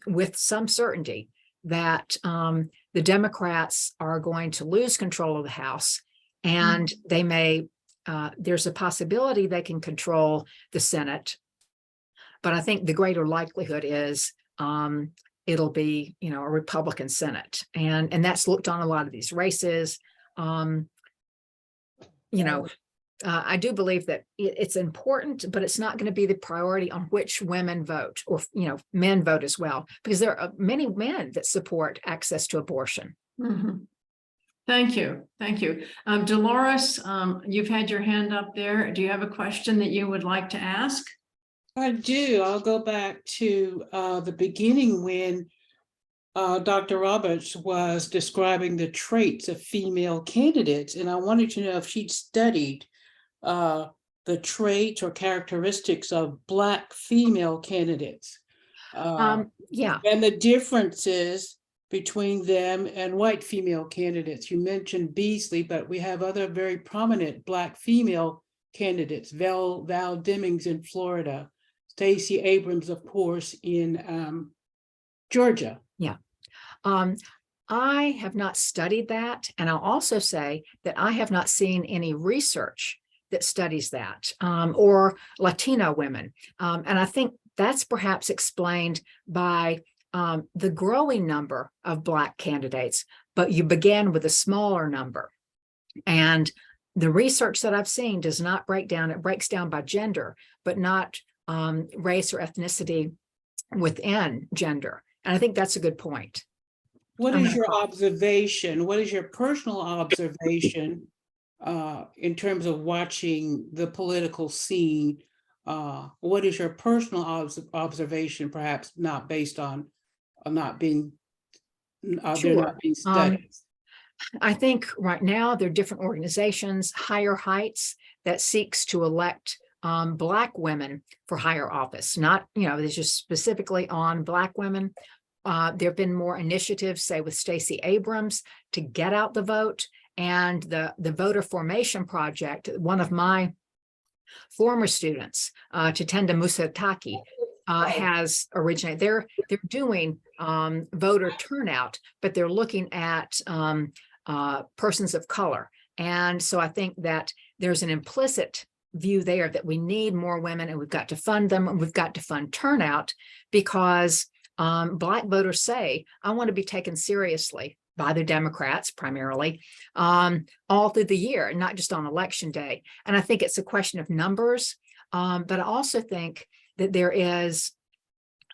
Speaker 3: with some certainty that the Democrats are going to lose control of the House, and they may, there's a possibility they can control the Senate. But I think the greater likelihood is it'll be, a Republican Senate. And that's looked on a lot of these races. I do believe that it's important, but it's not going to be the priority on which women vote or, men vote as well, because there are many men that support access to abortion.
Speaker 5: Mhm. Thank you. Thank you. Dolores, you've had your hand up there. Do you have a question that you would like to ask?
Speaker 4: I do. I'll go back to the beginning when Dr. Roberts was describing the traits of female candidates, and I wanted to know if she'd studied the traits or characteristics of Black female candidates.
Speaker 3: Yeah.
Speaker 4: And the differences between them and white female candidates. You mentioned Beasley, but we have other very prominent Black female candidates, Val Demings in Florida, Stacey Abrams, of course, in Georgia.
Speaker 3: Yeah. I have not studied that. And I'll also say that I have not seen any research that studies that, or Latino women. And I think that's perhaps explained by the growing number of Black candidates, but you began with a smaller number. And the research that I've seen does not break down, it breaks down by gender, but not race or ethnicity within gender. And I think that's a good point.
Speaker 4: What is your observation? What is your personal observation in terms of watching the political scene? What is your personal observation, perhaps not based on not being, they're not being studied?
Speaker 3: I think right now there are different organizations, Higher Heights, that seeks to elect Black women for higher office. Not, it's just specifically on Black women. There have been more initiatives, say with Stacey Abrams, to get out the vote, and the Voter Formation Project. One of my former students, Chitenda Musataki, has originated. They're doing voter turnout, but they're looking at persons of color. And so I think that there's an implicit view there that we need more women, and we've got to fund them, and we've got to fund turnout, because Black voters say, I want to be taken seriously by the Democrats primarily all through the year, not just on election day. And I think it's a question of numbers, but I also think that there was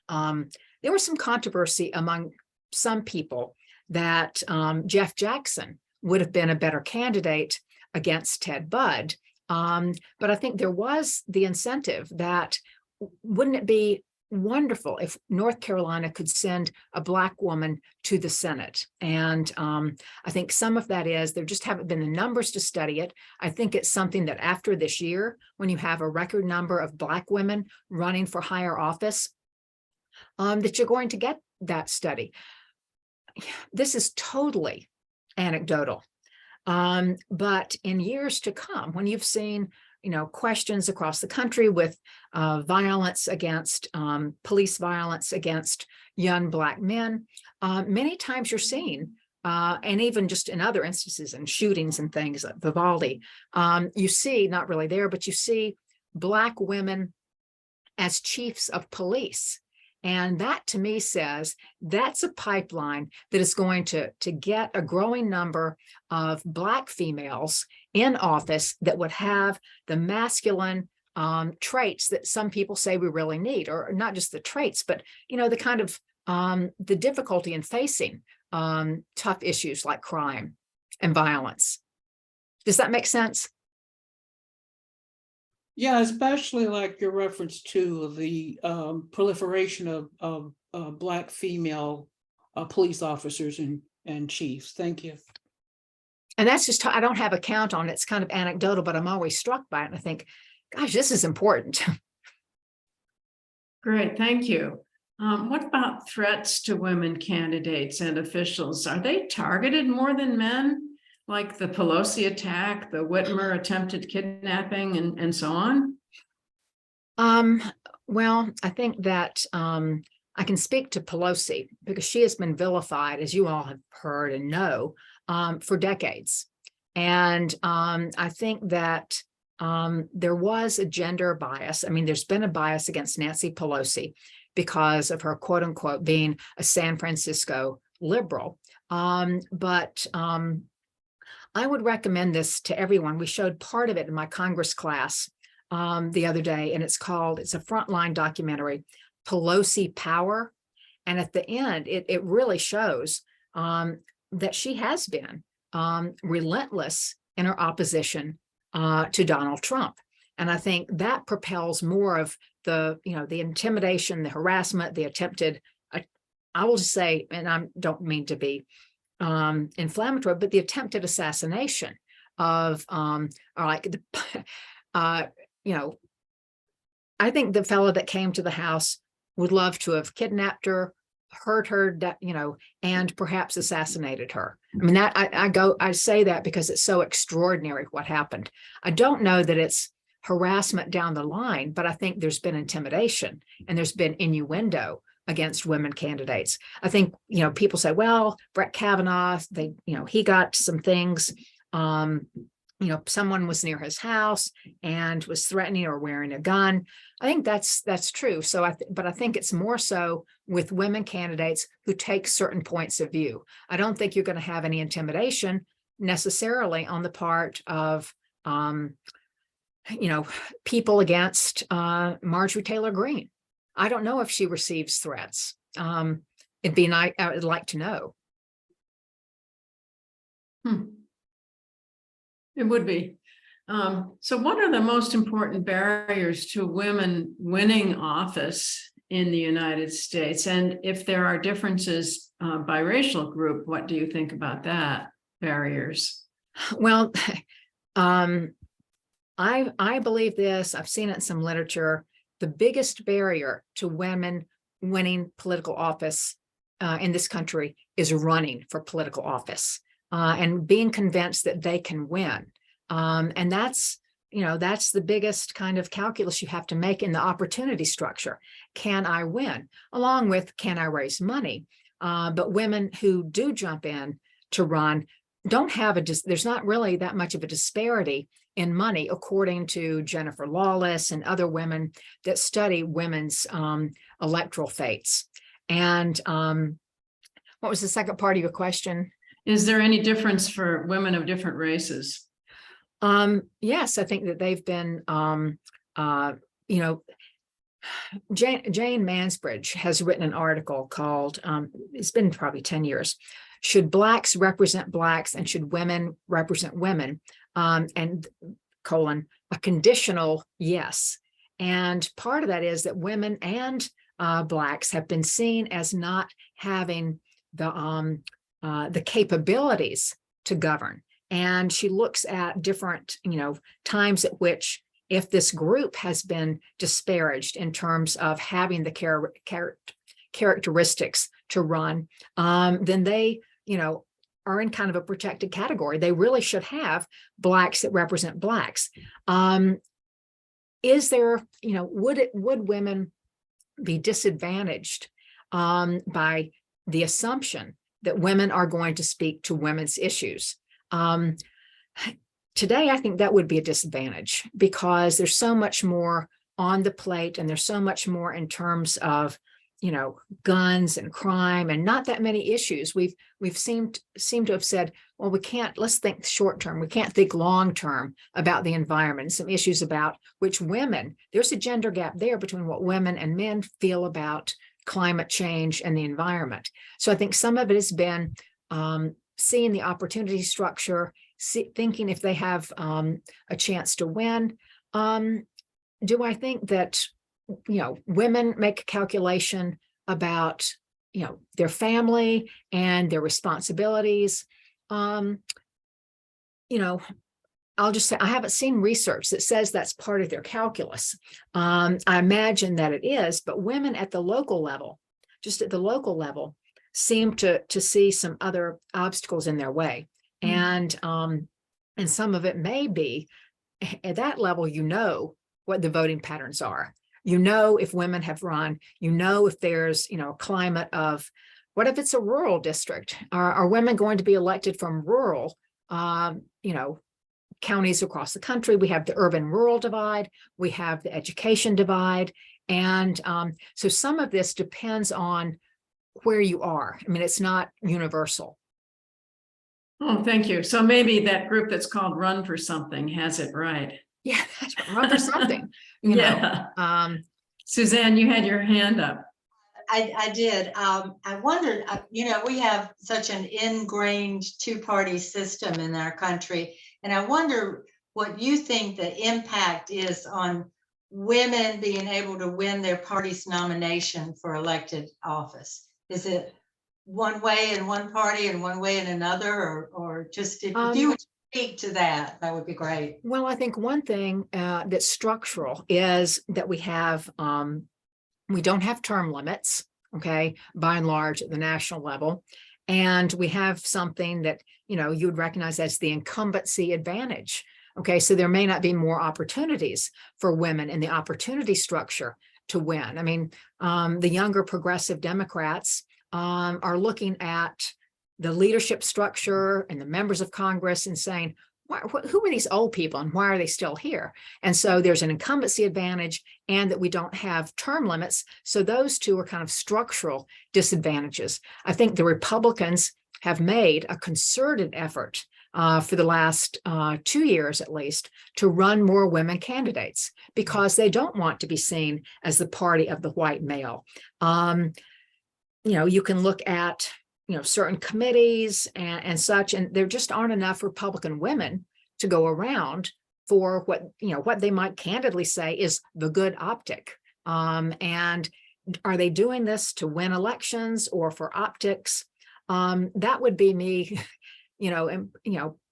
Speaker 3: some controversy among some people that Jeff Jackson would have been a better candidate against Ted Budd. But I think there was the incentive that, wouldn't it be wonderful if North Carolina could send a Black woman to the Senate? And I think some of that is there just haven't been the numbers to study it. I think it's something that after this year, when you have a record number of Black women running for higher office, that you're going to get that study. This is totally anecdotal. But in years to come, when you've seen questions across the country with violence against police violence against young Black men, many times you're seeing, and even just in other instances and shootings and things like Vivaldi, you see, not really there, but you see Black women as chiefs of police. And that to me says that's a pipeline that is going to get a growing number of Black females in office that would have the masculine traits that some people say we really need, or not just the traits, but the kind of the difficulty in facing tough issues like crime and violence. Does that make sense?
Speaker 4: Yeah, especially like your reference to the proliferation of Black female police officers and chiefs. Thank you.
Speaker 3: And that's just, I don't have a count on it. It's kind of anecdotal, but I'm always struck by it. And I think, gosh, this is important.
Speaker 5: Great, thank you. What about threats to women candidates and officials? Are they targeted more than men? Like the Pelosi attack, the Whitmer attempted kidnapping, and so on?
Speaker 3: Well, I think that I can speak to Pelosi because she has been vilified, as you all have heard and know, for decades. And I think that there was a gender bias. I mean, there's been a bias against Nancy Pelosi because of her quote unquote being a San Francisco liberal. But I would recommend this to everyone. We showed part of it in my Congress class the other day, and it's a frontline documentary, Pelosi Power. And at the end, it really shows that she has been relentless in her opposition to Donald Trump. And I think that propels more of the intimidation, the harassment, the attempted, I will just say, and I don't mean to be inflammatory, but the attempted assassination of, or like the, I think the fellow that came to the house would love to have kidnapped her, hurt her, and perhaps assassinated her. I mean, that I say that because it's so extraordinary what happened. I don't know that it's harassment down the line, but I think there's been intimidation and there's been innuendo against women candidates. I think, people say, well, Brett Kavanaugh, he got some things, someone was near his house and was threatening or wearing a gun. I think that's true. So but I think it's more so with women candidates who take certain points of view. I don't think you're going to have any intimidation necessarily on the part of, people against Marjorie Taylor Greene. I don't know if she receives threats. It'd be nice. I would like to know.
Speaker 5: It would be. So what are the most important barriers to women winning office in the United States? And if there are differences by racial group, what do you think about that, barriers?
Speaker 3: Well, I believe this. I've seen it in some literature. The biggest barrier to women winning political office in this country is running for political office and being convinced that they can win. And that's the biggest kind of calculus you have to make in the opportunity structure. Can I win? Along with, can I raise money? But women who do jump in to run don't have there's not really that much of a disparity in money, according to Jennifer Lawless and other women that study women's electoral fates. And what was the second part of your question?
Speaker 5: Is there any difference for women of different races?
Speaker 3: Yes, I think that they've been, Jane Mansbridge has written an article called, it's been probably 10 years, Should Blacks Represent Blacks and Should Women Represent Women? And a conditional yes. And part of that is that women and Blacks have been seen as not having the capabilities to govern. And she looks at different, times at which, if this group has been disparaged in terms of having the characteristics to run, then they, are in kind of a protected category. They really should have Blacks that represent Blacks. Is there, would women be disadvantaged by the assumption that women are going to speak to women's issues? Today, I think that would be a disadvantage because there's so much more on the plate and there's so much more in terms of, guns and crime and not that many issues. We've seemed to have said, well, let's think short term. We can't think long term about the environment, some issues about which women, there's a gender gap there between what women and men feel about climate change and the environment. So I think some of it has been seeing the opportunity structure, thinking if they have a chance to win. do I think that, women make a calculation about, their family and their responsibilities? I'll just say, I haven't seen research that says that's part of their calculus. I imagine that it is, but women at the local level, just at the local level, seem to see some other obstacles in their way. And some of it may be at that level, what the voting patterns are. If women have run, if there's, a climate of, what if it's a rural district? Are women going to be elected from rural, counties across the country? We have the urban-rural divide, we have the education divide. And so some of this depends on where you are. I mean, it's not universal.
Speaker 5: Oh, thank you. So maybe that group that's called Run for Something has it right.
Speaker 3: Yeah, that's right. Run for something.
Speaker 5: Suzanne, you had your hand up.
Speaker 1: I did. I wondered, we have such an ingrained two-party system in our country. And I wonder what you think the impact is on women being able to win their party's nomination for elected office. Is it one way in one party and one way in another, or just if you would speak to that, that would be great.
Speaker 3: Well, I think one thing that's structural is that we don't have term limits, okay, by and large at the national level. And we have something that, you would recognize as the incumbency advantage. Okay, so there may not be more opportunities for women in the opportunity structure to win. I mean, the younger progressive Democrats are looking at the leadership structure and the members of Congress and saying, who are these old people and why are they still here? And so there's an incumbency advantage, and that we don't have term limits. So those two are kind of structural disadvantages. I think the Republicans have made a concerted effort for the last 2 years at least to run more women candidates, because they don't want to be seen as the party of the white male. You can look at certain committees and such, and there just aren't enough Republican women to go around for what they might candidly say is the good optic. And are they doing this to win elections or for optics? That would be me,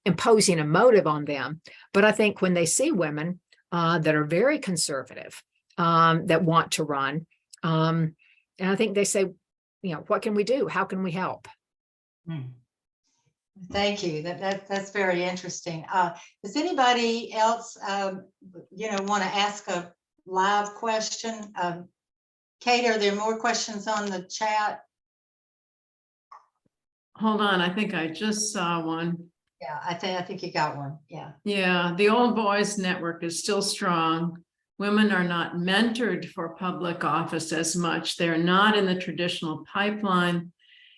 Speaker 3: imposing a motive on them. But I think when they see women that are very conservative, that want to run, and I think they say, what can we do? How can we help?
Speaker 1: Thank you. That's very interesting. Does anybody else, want to ask a live question? Kate, are there more questions on the chat?
Speaker 5: Hold on, I think I just saw one.
Speaker 1: Yeah, I think you got one. Yeah.
Speaker 5: Yeah, the Old Boys Network is still strong. Women are not mentored for public office as much. They're not in the traditional pipeline.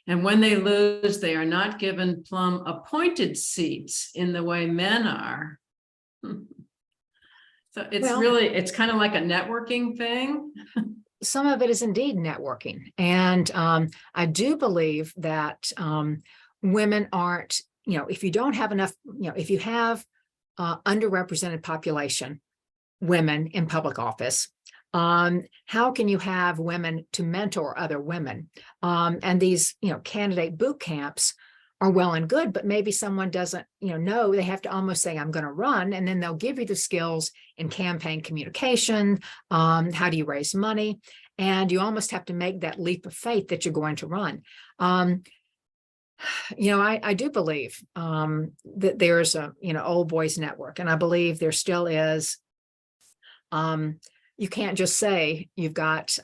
Speaker 5: And when they lose, they are not given plum appointed seats in the way men are. So it's kind of like a networking thing.
Speaker 3: Some of it is indeed networking. And I do believe that women aren't, if you don't have enough, if you have underrepresented population, women in public office, how can you have women to mentor other women? And these, candidate boot camps are well and good, but maybe someone doesn't, know, they have to almost say, I'm going to run, and then they'll give you the skills in campaign communication. How do you raise money? And you almost have to make that leap of faith that you're going to run. I do believe that there's a, old boys network, and I believe there still is. You can't just say you've got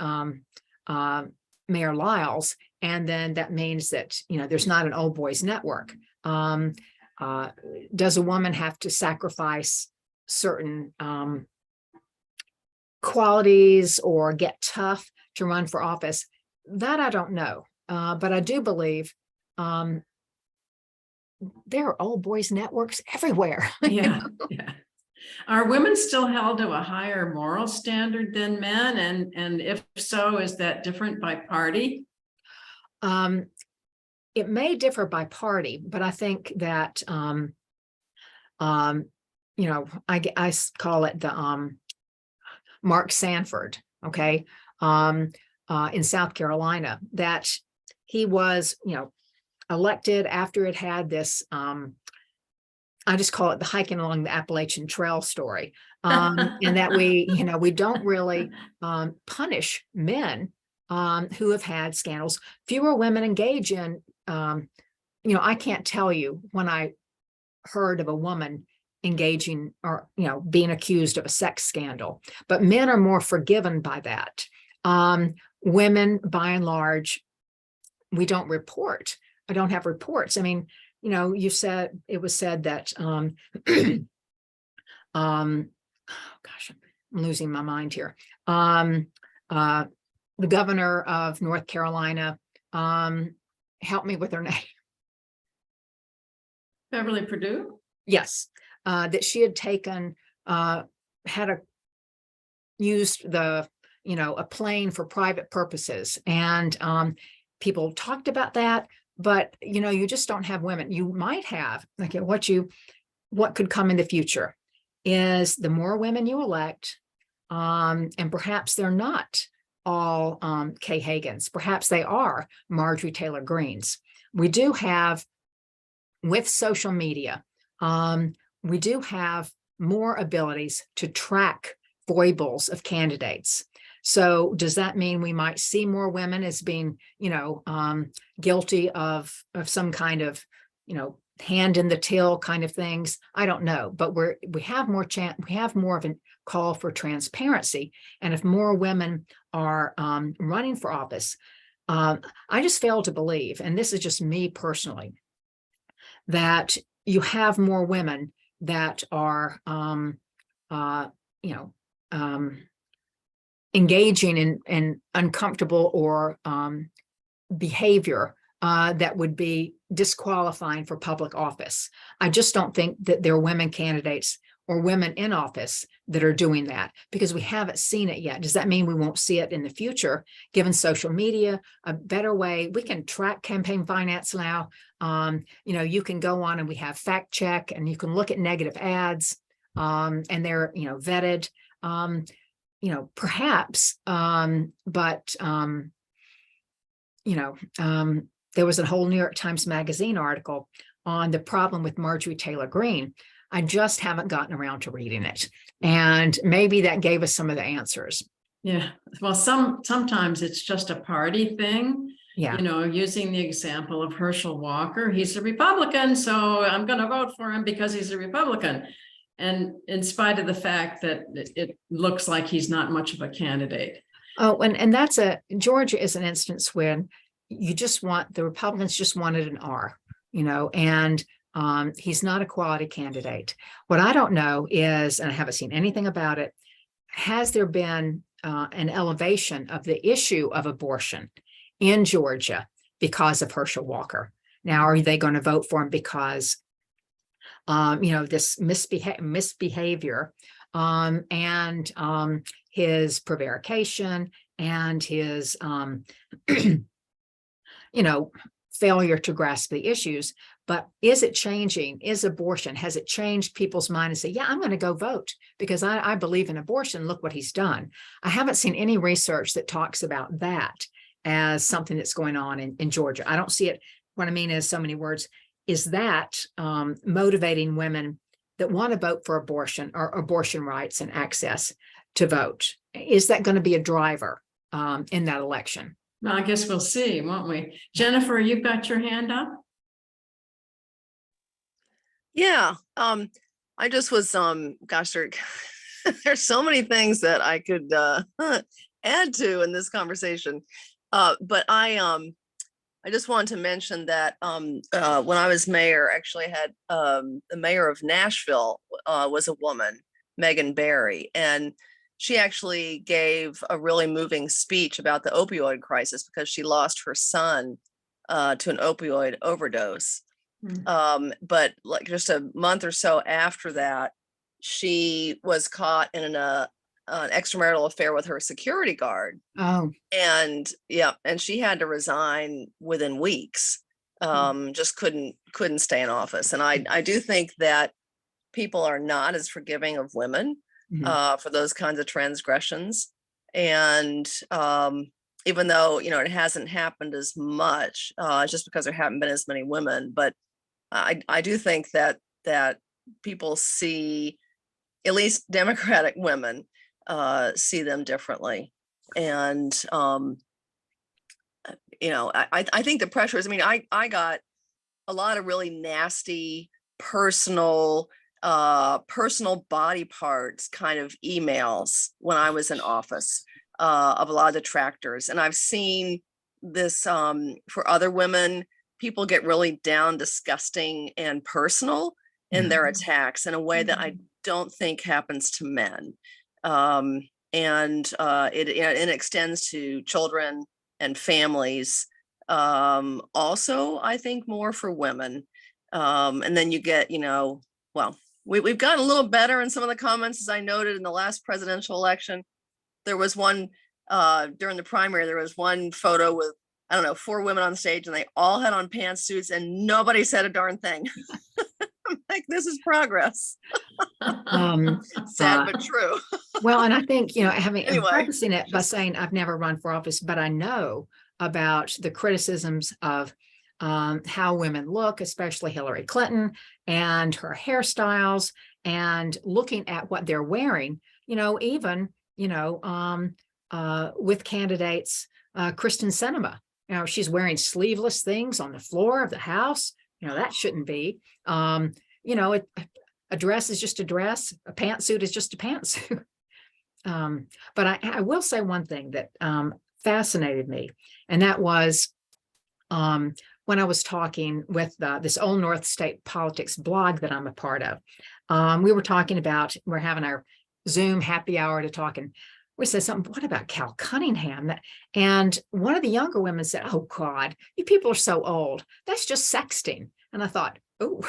Speaker 3: Mayor Lyles, and then that means that, there's not an old boys network. Does a woman have to sacrifice certain qualities or get tough to run for office? That I don't know. But I do believe there are old boys networks everywhere.
Speaker 5: Yeah. Are women still held to a higher moral standard than men? And if so, is that different by party?
Speaker 3: It may differ by party, but I think that, I call it the Mark Sanford, okay, in South Carolina, that he was, elected after it had this, I just call it the hiking along the Appalachian Trail story. And that we don't really punish men who have had scandals. Fewer women engage in, I can't tell you when I heard of a woman engaging or, being accused of a sex scandal, but men are more forgiven by that. Women, by and large, we don't report. I don't have reports. I mean, you said, it was said that, oh gosh, I'm losing my mind here. The governor of North Carolina, help me with her name.
Speaker 5: Beverly Perdue?
Speaker 3: Yes, that she had taken, used the, a plane for private purposes. And people talked about that, but, you just don't have women. You might have, okay, what could come in the future is the more women you elect, and perhaps they're not all Kay Hagans, perhaps they are Marjorie Taylor Greenes. We do have, with social media, we do have more abilities to track foibles of candidates. So does that mean we might see more women as being, guilty of some kind of, hand in the till kind of things? I don't know, but we have more of a call for transparency. And if more women are running for office, I just fail to believe, and this is just me personally, that you have more women that are, engaging in uncomfortable or behavior that would be disqualifying for public office. I just don't think that there are women candidates or women in office that are doing that, because we haven't seen it yet. Does that mean we won't see it in the future? Given social media, a better way, we can track campaign finance now. You can go on and we have fact check, and you can look at negative ads, and they're, vetted, perhaps, but, there was a whole New York Times Magazine article on the problem with Marjorie Taylor Greene. I just haven't gotten around to reading it. And maybe that gave us some of the answers.
Speaker 5: Yeah, well, sometimes it's just a party thing.
Speaker 3: Yeah.
Speaker 5: Using the example of Herschel Walker, he's a Republican, so I'm going to vote for him because he's a Republican. And in spite of the fact that it looks like he's not much of a candidate.
Speaker 3: Oh, and Georgia is an instance when the Republicans just wanted an R, and he's not a quality candidate. What I don't know is, and I haven't seen anything about it, has there been an elevation of the issue of abortion in Georgia because of Herschel Walker? Now, are they going to vote for him because, this misbehavior and his prevarication and his, failure to grasp the issues? But is it changing? Has it changed people's mind and say, yeah, I'm going to go vote because I believe in abortion. Look what he's done. I haven't seen any research that talks about that as something that's going on in Georgia. I don't see it. What I mean is, so many words, is that motivating women that want to vote for abortion or abortion rights and access to vote? Is that going to be a driver in that election?
Speaker 5: Well, I guess we'll see, won't we? Jennifer, you've got your hand up.
Speaker 2: Yeah, I just was, gosh, there's so many things that I could add to in this conversation. But I just wanted to mention that when I was mayor, actually had the mayor of Nashville was a woman, Megan Barry, and she actually gave a really moving speech about the opioid crisis because she lost her son to an opioid overdose. But like just a month or so after that, she was caught in an extramarital affair with her security guard.
Speaker 3: Oh,
Speaker 2: And she had to resign within weeks. Just couldn't stay in office. And I do think that people are not as forgiving of women for those kinds of transgressions. And even though, it hasn't happened as much, just because there haven't been as many women, but I do think that people see, at least Democratic women, see them differently. And, I think the pressure is, I got a lot of really nasty, personal body parts kind of emails when I was in office, of a lot of detractors. And I've seen this for other women. People get really down, disgusting, and personal in their attacks in a way that I don't think happens to men. And it extends to children and families. Also, I think more for women. And then you get, we've gotten a little better in some of the comments, as I noted in the last presidential election. There was one during the primary, there was one photo with, 4 women on stage, and they all had on pantsuits and nobody said a darn thing. I'm like, this is progress. Sad, but true.
Speaker 3: Well, and I think, I'm
Speaker 2: Anyway,
Speaker 3: practicing it by saying I've never run for office, but I know about the criticisms of how women look, especially Hillary Clinton and her hairstyles, and looking at what they're wearing, even, with candidates, Kristen Sinema, she's wearing sleeveless things on the floor of the House. That shouldn't be. A dress is just a dress. A pantsuit is just a pantsuit. But I will say one thing that fascinated me, and that was when I was talking with this Old North State Politics blog that I'm a part of. We were talking about, we're having our Zoom happy hour to talk, and we said something, what about Cal Cunningham? And one of the younger women said, oh God, you people are so old. That's just sexting. And I thought, oh,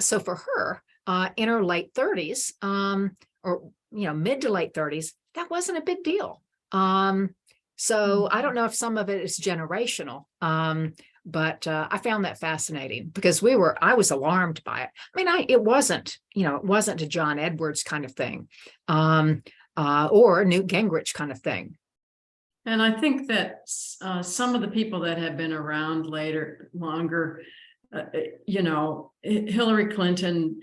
Speaker 3: so for her, in her late 30s, or mid to late 30s, that wasn't a big deal. So I don't know if some of it is generational, but I found that fascinating because I was alarmed by it. It wasn't a John Edwards kind of thing, or a Newt Gingrich kind of thing.
Speaker 5: And I think that some of the people that have been around longer, Hillary Clinton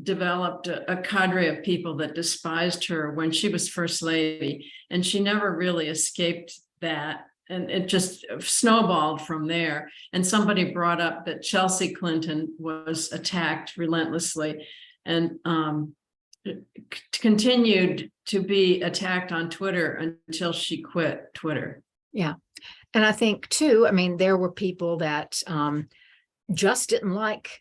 Speaker 5: developed a cadre of people that despised her when she was first lady, and she never really escaped that. And it just snowballed from there. And somebody brought up that Chelsea Clinton was attacked relentlessly and continued to be attacked on Twitter until she quit Twitter.
Speaker 3: Yeah. And I think too, there were people that just didn't like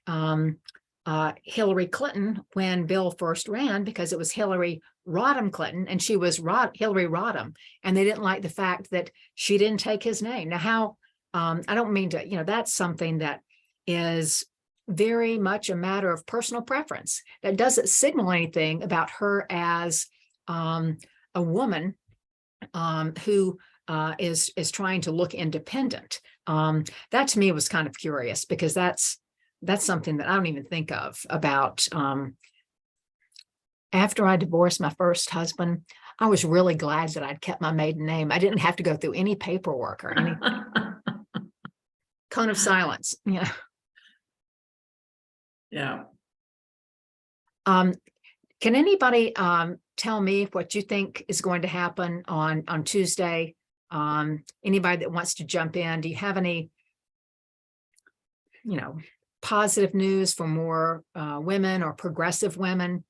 Speaker 3: Hillary Clinton when Bill first ran, because it was Hillary Rodham Clinton and she was Hillary Rodham, and they didn't like the fact that she didn't take his name. Now, how I don't mean to, that's something that is very much a matter of personal preference. That doesn't signal anything about her as a woman who is trying to look independent. That to me was kind of curious, because that's something that I don't even think of about. After I divorced my first husband, I was really glad that I'd kept my maiden name. I didn't have to go through any paperwork or anything. Cone of silence. Yeah.
Speaker 5: Yeah.
Speaker 3: Can anybody tell me what you think is going to happen on Tuesday? Anybody that wants to jump in? Do you have any, positive news for more women or progressive women?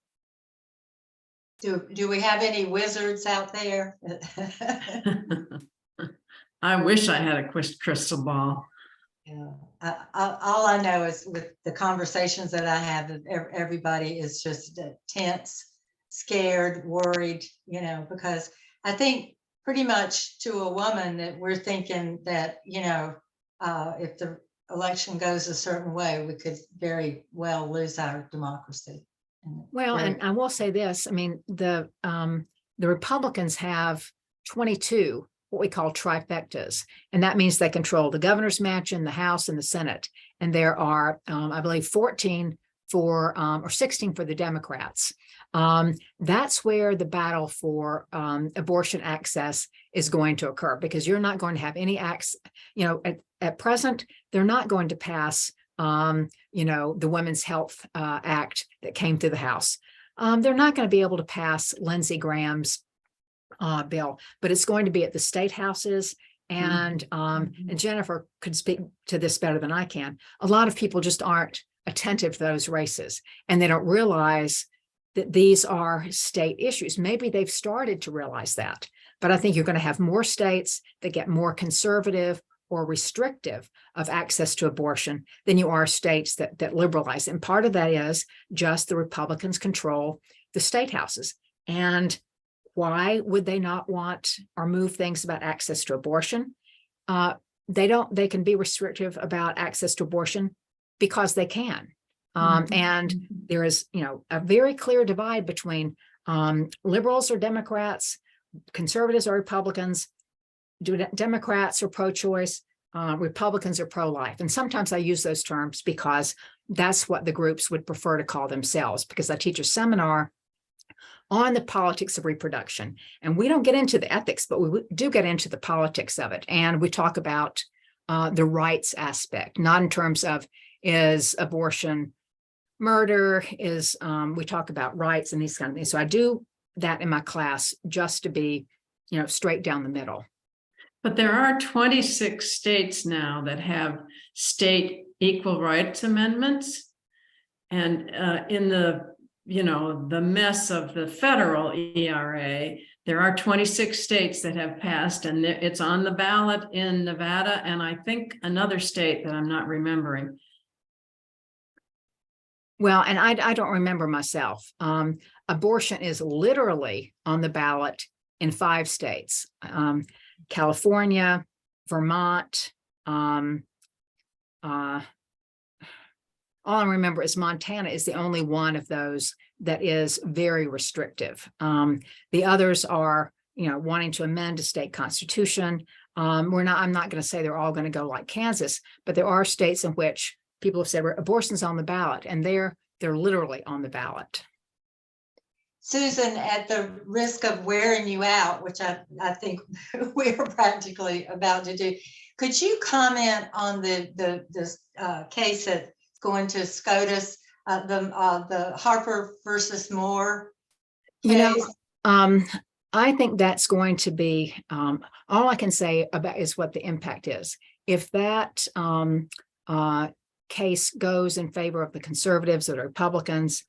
Speaker 1: Do we have any wizards out there?
Speaker 5: I wish I had a crystal ball.
Speaker 1: Yeah, all I know is with the conversations that I have, everybody is just tense, scared, worried, because I think pretty much to a woman that we're thinking that, if the election goes a certain way, we could very well lose our democracy.
Speaker 3: Well, and I will say this, the Republicans have 22 what we call trifectas, and that means they control the governor's mansion, the House, and the Senate. And there are, I believe, 14 for, or 16 for the Democrats. That's where the battle for abortion access is going to occur, because you're not going to have any access, at present, they're not going to pass, the Women's Health Act that came through the House. They're not going to be able to pass Lindsey Graham's bill, but it's going to be at the state houses. And Jennifer could speak to this better than I can. A lot of people just aren't attentive to those races, and they don't realize that these are state issues. Maybe they've started to realize that, but I think you're going to have more states that get more conservative or restrictive of access to abortion than you are states that liberalize. And part of that is just the Republicans control the state houses. And why would they not want or move things about access to abortion? They can be restrictive about access to abortion because they can. And there is, a very clear divide between liberals or Democrats, conservatives or Republicans. Democrats are pro-choice, Republicans are pro-life. And sometimes I use those terms because that's what the groups would prefer to call themselves, because I teach a seminar on the politics of reproduction. And we don't get into the ethics, but we do get into the politics of it. And we talk about the rights aspect, not in terms of is abortion murder, we talk about rights and these kind of things. So I do that in my class just to be, straight down the middle.
Speaker 5: But there are 26 states now that have state equal rights amendments. And in the mess of the federal ERA, there are 26 states that have passed, and it's on the ballot in Nevada, and I think another state that I'm not remembering.
Speaker 3: Well, and I don't remember myself. Abortion is literally on the ballot in 5 states. California, Vermont, all I remember is Montana is the only one of those that is very restrictive. The others are, wanting to amend a state constitution. I'm not going to say they're all going to go like Kansas, but there are states in which people have said abortion's on the ballot, and they're literally on the ballot.
Speaker 1: Susan, at the risk of wearing you out, which I think we are practically about to do, could you comment on the case that's going to SCOTUS, the Harper versus Moore case?
Speaker 3: I think that's going to be, all I can say about is what the impact is. If that case goes in favor of the conservatives or the Republicans,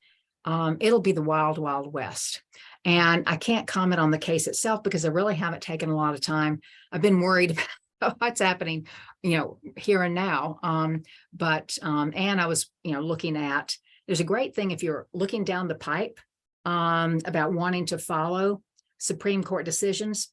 Speaker 3: it'll be the wild, wild west. And I can't comment on the case itself because I really haven't taken a lot of time. I've been worried about what's happening, here and now. And I was, looking at, there's a great thing if you're looking down the pipe about wanting to follow Supreme Court decisions.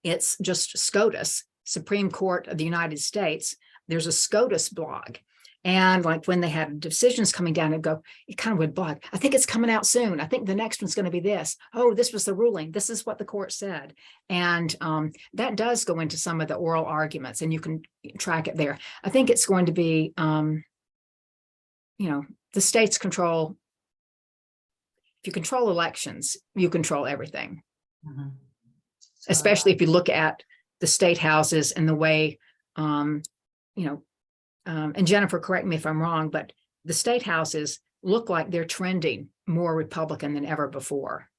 Speaker 3: It's just SCOTUS, Supreme Court of the United States. There's a SCOTUS blog. And like when they had decisions coming down, it kind of would blog. I think it's coming out soon. I think the next one's going to be this. Oh, this was the ruling. This is what the court said. And that does go into some of the oral arguments, and you can track it there. I think it's going to be, the states control. If you control elections, you control everything. Mm-hmm. Especially if you look at the state houses and the way, and Jennifer, correct me if I'm wrong, but the state houses look like they're trending more Republican than ever before.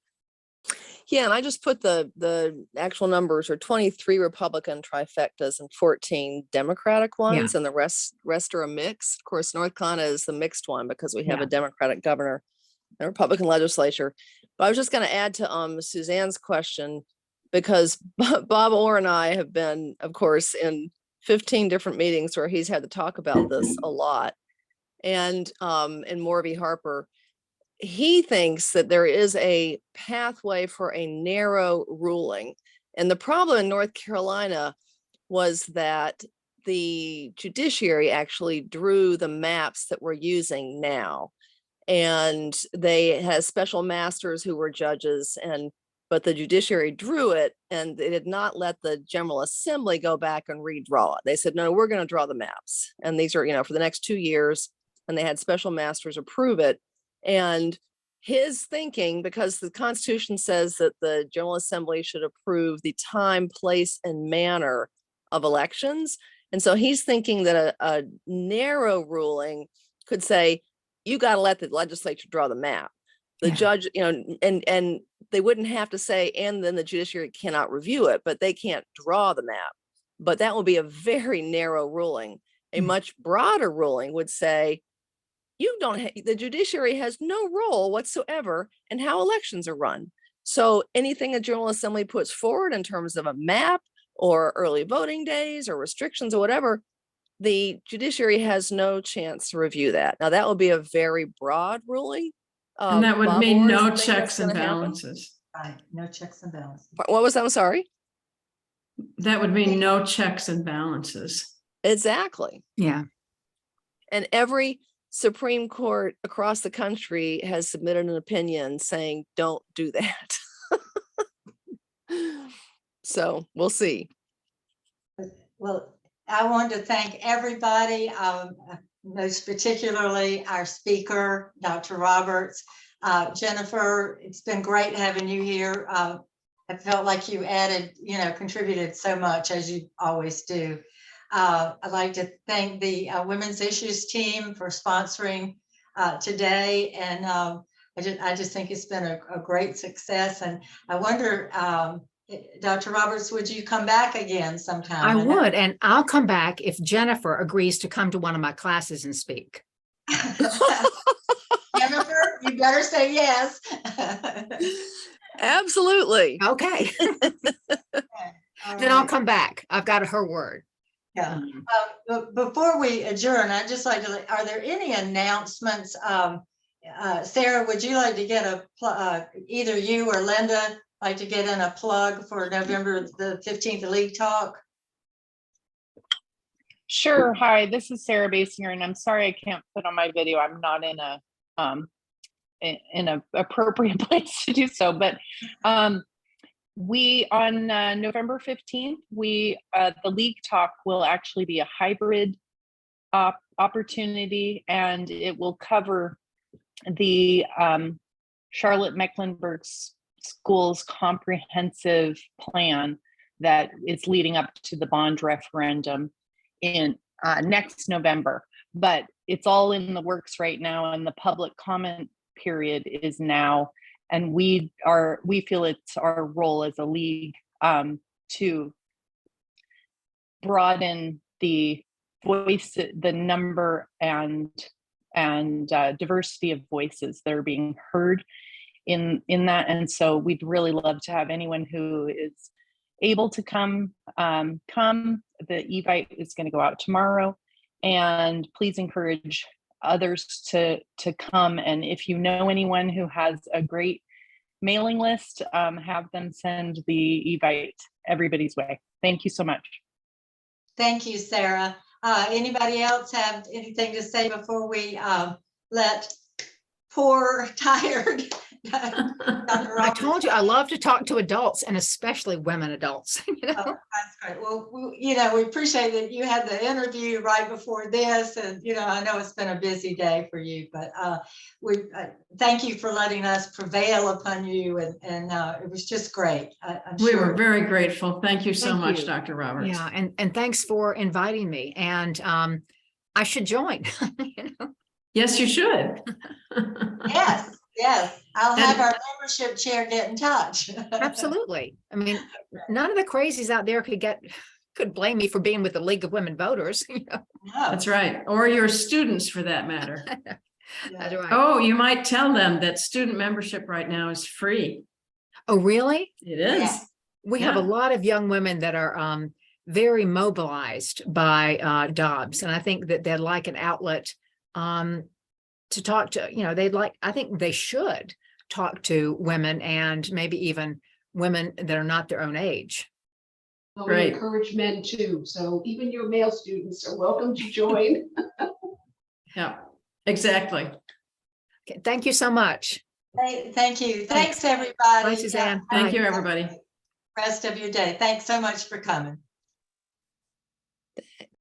Speaker 2: Yeah, and I just put the actual numbers are 23 Republican trifectas and 14 Democratic ones, and the rest are a mix. Of course, North Carolina is the mixed one because we have a Democratic governor and a Republican legislature. But I was just going to add to Suzanne's question, because Bob Orr and I have been, of course, in 15 different meetings where he's had to talk about this a lot. And Moore v. Harper, he thinks that there is a pathway for a narrow ruling. And the problem in North Carolina was that the judiciary actually drew the maps that we're using now. And they had special masters who were judges, but the judiciary drew it, and they did not let the General Assembly go back and redraw it. They said, no, we're going to draw the maps. And these are, for the next 2 years, and they had special masters approve it. And his thinking, because the Constitution says that the General Assembly should approve the time, place, and manner of elections. And so he's thinking that a narrow ruling could say, you got to let the legislature draw the map. The judge, and they wouldn't have to say, and then the judiciary cannot review it, but they can't draw the map. But that would be a very narrow ruling. A much broader ruling would say, the judiciary has no role whatsoever in how elections are run. So anything a General Assembly puts forward in terms of a map or early voting days or restrictions or whatever, the judiciary has no chance to review that. Now, that would be a very broad ruling.
Speaker 5: And that would
Speaker 2: Bob
Speaker 5: mean
Speaker 2: Orr
Speaker 5: no
Speaker 2: is the thing that's
Speaker 5: checks and
Speaker 2: gonna happen.
Speaker 5: balances.
Speaker 1: Right, no checks and balances.
Speaker 2: What was that? I'm sorry.
Speaker 5: That would mean no checks and balances.
Speaker 2: Exactly.
Speaker 3: Yeah.
Speaker 2: And every Supreme Court across the country has submitted an opinion saying, don't do that. So we'll see.
Speaker 1: Well, I want to thank everybody, most particularly our speaker, Dr. Roberts. Jennifer, it's been great having you here. I felt like you added, contributed so much, as you always do. I'd like to thank the Women's Issues team for sponsoring today. And I just think it's been a great success. And I wonder, Dr. Roberts, would you come back again sometime?
Speaker 3: I would, and I'll come back if Jennifer agrees to come to one of my classes and speak.
Speaker 1: Jennifer, you better say yes.
Speaker 2: Absolutely.
Speaker 3: Okay.
Speaker 1: All
Speaker 3: Then I'll
Speaker 1: right.
Speaker 3: come back. I've got her word.
Speaker 1: Yeah. But before we adjourn, I'd just like to, are there any announcements? Sarah, would you like to get either you or Linda like to get in a plug for November the 15th League Talk?
Speaker 6: Sure. Hi, this is Sarah Basinger, and I'm sorry I can't put on my video. I'm not in a appropriate place to do so, but we on November 15th, the League Talk will actually be a hybrid opportunity, and it will cover the Charlotte-Mecklenburg Schools comprehensive plan that is leading up to the bond referendum in next November. But it's all in the works right now, and the public comment period is now. And we feel it's our role as a league to broaden the voice, the number and diversity of voices that are being heard in that. And so we'd really love to have anyone who is able to come. The Evite is going to go out tomorrow, and please encourage others to come. And if you know anyone who has a great mailing list, have them send the Evite everybody's way. Thank you so much. Thank
Speaker 1: you, Sarah. Anybody else have anything to say before we let poor, tired Dr.
Speaker 3: I told you I love to talk to adults, and especially women adults.
Speaker 1: Oh, that's great. Well, we appreciate that you had the interview right before this, and I know it's been a busy day for you, but we thank you for letting us prevail upon you, and it was just great.
Speaker 5: We were very grateful. Thank you so
Speaker 3: Thank
Speaker 5: much,
Speaker 3: you.
Speaker 5: Dr. Roberts.
Speaker 3: Yeah, and thanks for inviting me. And I should join.
Speaker 5: Yes, you should.
Speaker 1: Yes. I'll have our membership chair get in touch.
Speaker 3: Absolutely. I mean, none of the crazies out there could blame me for being with the League of Women Voters.
Speaker 1: No.
Speaker 5: That's right. Or your students, for that matter.
Speaker 3: That's right.
Speaker 5: Oh, you might tell them that student membership right now is free.
Speaker 3: Oh, really?
Speaker 5: It is.
Speaker 1: Yeah.
Speaker 3: We have a lot of young women that are very mobilized by Dobbs, and I think that they'd like an outlet to talk to. I think they should talk to women, and maybe even women that are not their own age.
Speaker 7: Well,
Speaker 5: Right.
Speaker 7: we encourage men too, so even your male students are welcome to join.
Speaker 5: Yeah, exactly.
Speaker 3: Okay, thank you so much.
Speaker 1: Thank you. Thanks, everybody.
Speaker 3: Bye, Suzanne.
Speaker 5: Thank
Speaker 3: Bye.
Speaker 5: you, everybody.
Speaker 1: Rest of your day. Thanks so much for coming.